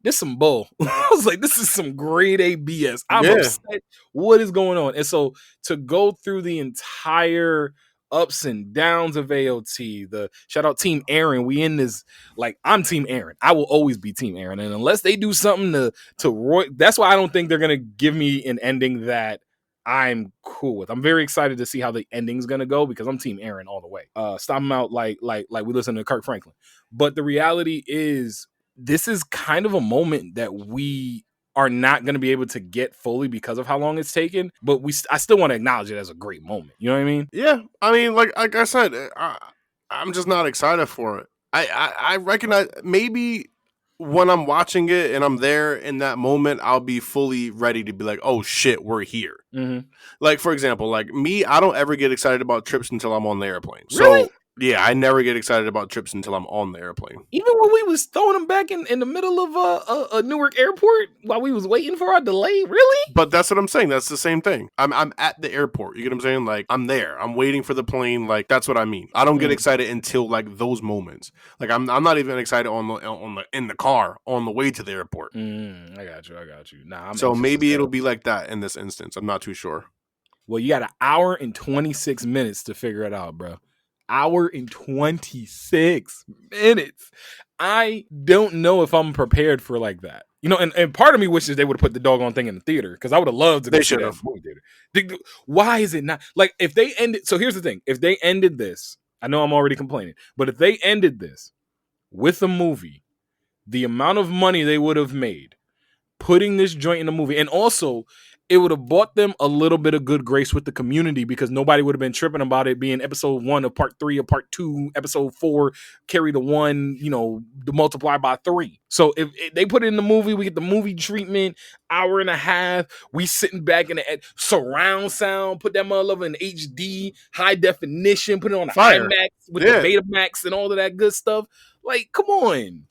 This some bull. I was like, this is some grade A BS. I'm upset. What is going on? And so to go through the entire ups and downs of AOT, the shout out Team Aaron. We in this, like, I'm Team Aaron. I will always be Team Aaron. And unless they do something to Roy, that's why I don't think they're gonna give me an ending that I'm cool with. I'm very excited to see how the ending's gonna go because I'm Team Aaron all the way. Stop him out like we listen to Kirk Franklin. But the reality is, this is kind of a moment that we are not going to be able to get fully because of how long it's taken, but I still want to acknowledge it as a great moment. You know what I mean? Yeah, I mean, like I said, I'm just not excited for it. I recognize maybe when I'm watching it and I'm there in that moment, I'll be fully ready to be like, oh shit, we're here. Mm-hmm. Like, for example, like me, I don't ever get excited about trips until I'm on the airplane. Really? So yeah, I never get excited about trips until I'm on the airplane. Even when we was throwing them back in the middle of a Newark airport while we was waiting for our delay, really? But that's what I'm saying. That's the same thing. I'm at the airport. You get what I'm saying? Like, I'm there. I'm waiting for the plane. Like, that's what I mean. I don't get excited until like those moments. Like, I'm not even excited in the car on the way to the airport. I got you. Nah, so maybe it'll be like that in this instance. I'm not too sure. Well, you got an hour and 26 minutes to figure it out, bro. Hour and 26 minutes. I don't know if I'm prepared for like that. You know, and part of me wishes they would have put the doggone thing in the theater because I would have loved to go see that movie theater. Why is it not? Like, if they ended... So here's the thing. If they ended this... I know I'm already complaining, but if they ended this with a movie, the amount of money they would have made putting this joint in the movie, and also... it would have bought them a little bit of good grace with the community because nobody would have been tripping about it being episode 1 of part 3 of part 2, episode 4, carry the 1, you know, multiply by 3. So if they put it in the movie, we get the movie treatment, hour and a half, we sitting back in the surround sound, put that motherfucker in HD, high definition, put it on the IMAX with the Betamax and all of that good stuff. Like, come on.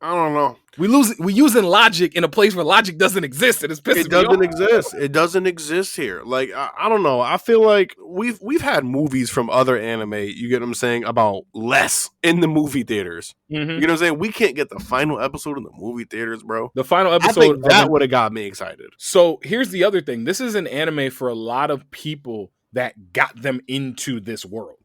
I don't know. We using logic in a place where logic doesn't exist, and it's pissing It doesn't exist. It doesn't exist here. Like, I don't know. I feel like we've had movies from other anime. You get what I'm saying, about less in the movie theaters. Mm-hmm. You know what I'm saying? We can't get the final episode in the movie theaters, bro. The final episode, I think that would have got me excited. So here's the other thing. This is an anime for a lot of people that got them into this world.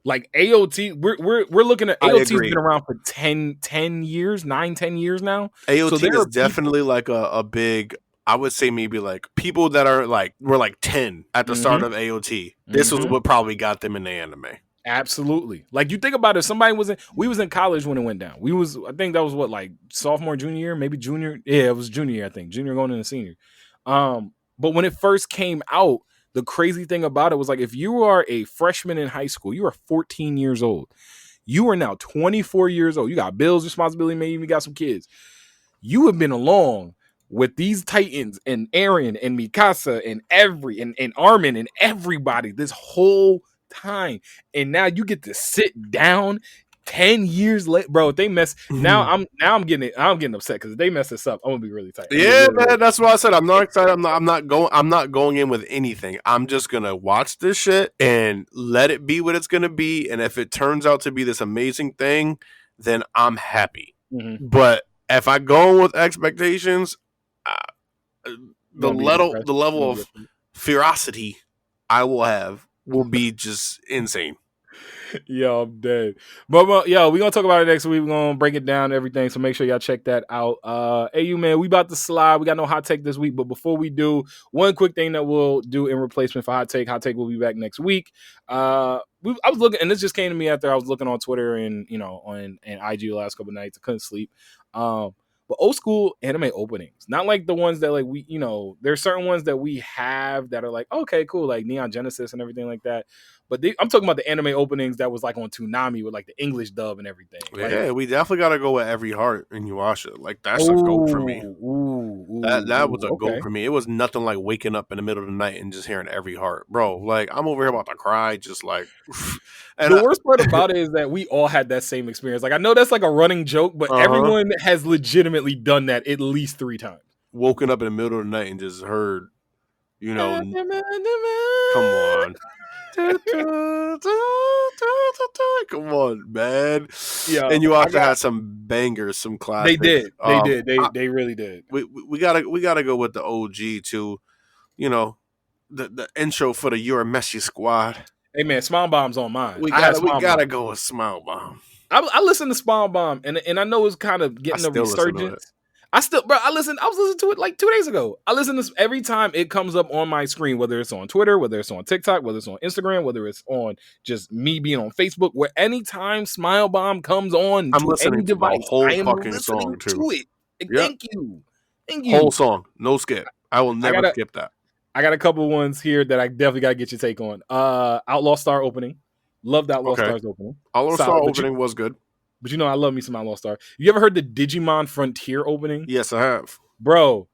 Like AOT, we're looking at AOT's been around for 10 years, 9-10 years now. AOT so is definitely like a big, I would say maybe like people that are like, were like 10 at the start of AOT. This was what probably got them in the anime. Absolutely. Like, you think about it, we was in college when it went down. I think that was what, like sophomore, junior year, maybe junior. Yeah, it was junior year, I think. Junior going into senior. But when it first came out, the crazy thing about it was, like, if you are a freshman in high school, you are 14 years old. You are now 24 years old. You got bills, responsibility, maybe even got some kids. You have been along with these Titans and Aaron and Mikasa and and Armin and everybody this whole time. And now you get to sit down 10 years later, bro. If they mess now, I'm getting upset because if they mess this up, I'm gonna be really tight. Yeah, man, that's why I said I'm not excited. I'm not going in with anything. I'm just gonna watch this shit and let it be what it's gonna be. And if it turns out to be this amazing thing, then I'm happy. But if I go in with expectations, the level of ferocity I will have will be just insane. Yo, I'm dead. But yo, we're gonna talk about it next week. We're gonna break it down and everything. So make sure y'all check that out. AU man, we about to slide. We got no hot take this week, but before we do, one quick thing that we'll do in replacement for hot take. Hot take will be back next week. I was looking, and this just came to me after I was looking on Twitter and on IG the last couple of nights. I couldn't sleep. but old school anime openings, not like the ones that like we, you know, there's certain ones that we have that are like, okay, cool, like Neon Genesis and everything like that. But I'm talking about the anime openings that was like on Toonami with like the English dub and everything. Like, Yeah, we definitely got to go with Every Heart in Yuasha. Like, that's a goat for me. That was a goat for me. It was nothing like waking up in the middle of the night and just hearing Every Heart, bro. Like, I'm over here about to cry, just like. And the worst part about it is that we all had that same experience. Like, I know that's like a running joke, but everyone has legitimately done that at least 3 times. Woken up in the middle of the night and just heard, you know, come on. Come on, man. Yeah, and you also had some bangers, some classics. They really did. We gotta go with the OG too. You know, the intro for the You're a Messy Squad. Hey man, Smile Bomb's on mine. We gotta go with Smile Bomb. I listened to Smile Bomb and I know it's kind of getting a resurgence. I was listening to it like 2 days ago. I listen to this every time it comes up on my screen, whether it's on Twitter, whether it's on TikTok, whether it's on Instagram, whether it's on just me being on Facebook, where anytime Smile Bomb comes on I'm listening any device, to the whole fucking song too. To it. Yep. Thank you. Whole song, no skip. I will never skip that. I got a couple ones here that I definitely got to get your take on. Outlaw Star opening. Loved Outlaw Star's opening. Outlaw Star opening was good. But you know, I love me some Outlaw Star. You ever heard the Digimon Frontier opening? Yes, I have. Bro,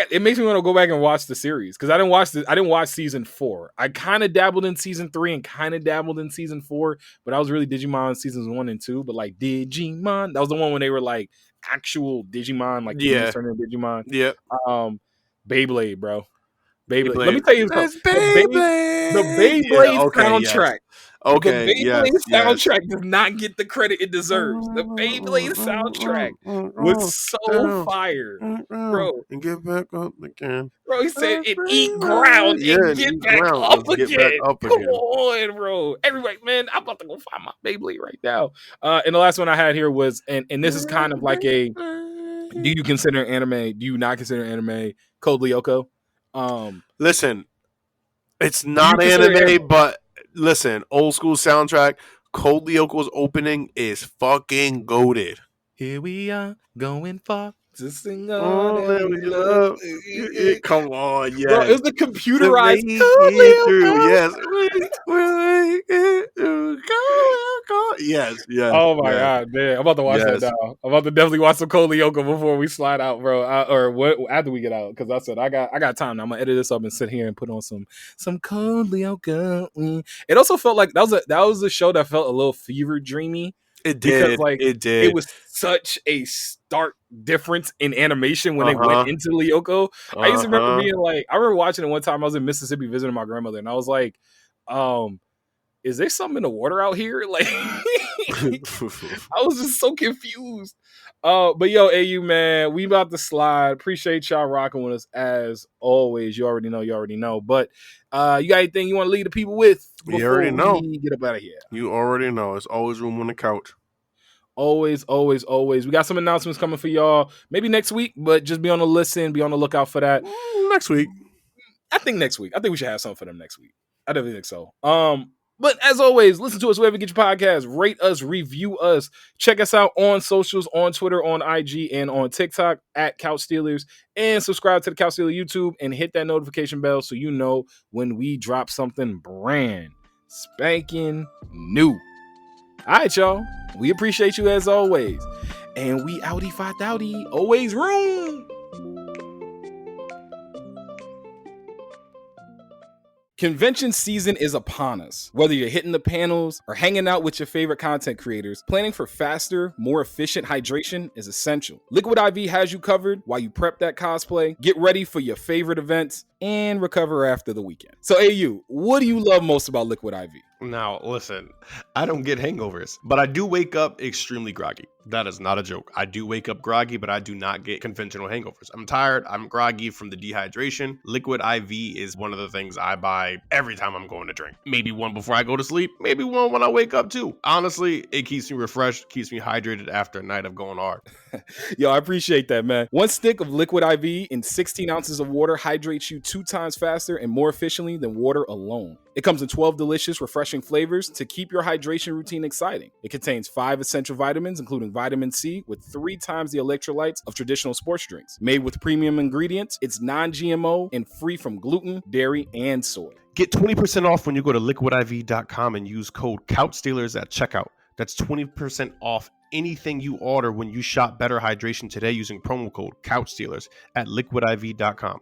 it makes me want to go back and watch the series because I didn't watch season 4. I kind of dabbled in season 3 and kind of dabbled in season 4, but I was really Digimon seasons 1 and 2. But like Digimon, that was the one when they were like actual Digimon, like Digimon. Yeah. Beyblade, bro. Beyblade. Let me tell you something. The Beyblade soundtrack. Yes. Okay, the Beyblade soundtrack does not get the credit it deserves. The Beyblade soundtrack was so fire, bro. And get back up again. Bro, he said it eat ground and get back up again. Come on, bro. Everybody, man, I'm about to go find my Beyblade right now. And the last one I had here was, and this is kind of like a, do you consider anime? Do you not consider anime? Code Lyoko. Listen, it's not anime, but listen, old school soundtrack. Code Lyoko's opening is fucking goated. Here we are going far to sing all that we love. Come on, yeah. Bro, it was the computerized Yes. Oh my god, man! I'm about to watch that now. I'm about to definitely watch some Code Lyoko before we slide out, bro. After we get out, because I said I got time. Now I'm gonna edit this up and sit here and put on some Code Lyoko. It also felt like that was a show that felt a little fever dreamy. It did. It was such a stark difference in animation when they went into Lyoko. I used to remember being like, I remember watching it one time. I was in Mississippi visiting my grandmother, and I was like, is there something in the water out here? Like, I was just so confused. But yo, AU man, we about to slide. Appreciate y'all rocking with us as always. You already know. But you got anything you want to leave the people with? You already know. We get up out of here. You already know. It's always room on the couch. Always. We got some announcements coming for y'all. Maybe next week, but just be on the listen. Be on the lookout for that. Next week. I think next week. I think we should have something for them next week. I definitely think so. But as always, listen to us wherever you get your podcast. Rate us, review us. Check us out on socials, on Twitter, on IG, and on TikTok at Couch Stealers. And subscribe to the Couch Stealer YouTube and hit that notification bell so you know when we drop something brand spanking new. All right, y'all. We appreciate you as always. And we outie fi doughty. Always room. Convention season is upon us. Whether you're hitting the panels or hanging out with your favorite content creators, planning for faster, more efficient hydration is essential. Liquid IV has you covered while you prep that cosplay, get ready for your favorite events, and recover after the weekend. So AU, what do you love most about Liquid IV? Now, listen, I don't get hangovers, but I do wake up extremely groggy. That is not a joke. I do wake up groggy, but I do not get conventional hangovers. I'm tired. I'm groggy from the dehydration. Liquid IV is one of the things I buy every time I'm going to drink. Maybe one before I go to sleep. Maybe one when I wake up too. Honestly, it keeps me refreshed, keeps me hydrated after a night of going hard. Yo, I appreciate that, man. One stick of Liquid IV in 16 ounces of water hydrates you 2 times faster and more efficiently than water alone. It comes in 12 delicious, refreshing flavors to keep your hydration routine exciting. It contains 5 essential vitamins, including vitamin C with 3 times the electrolytes of traditional sports drinks. Made with premium ingredients, it's non-GMO and free from gluten, dairy, and soy. Get 20% off when you go to liquidiv.com and use code CouchStealers at checkout. That's 20% off anything you order when you shop Better Hydration today using promo code CouchStealers at liquidiv.com.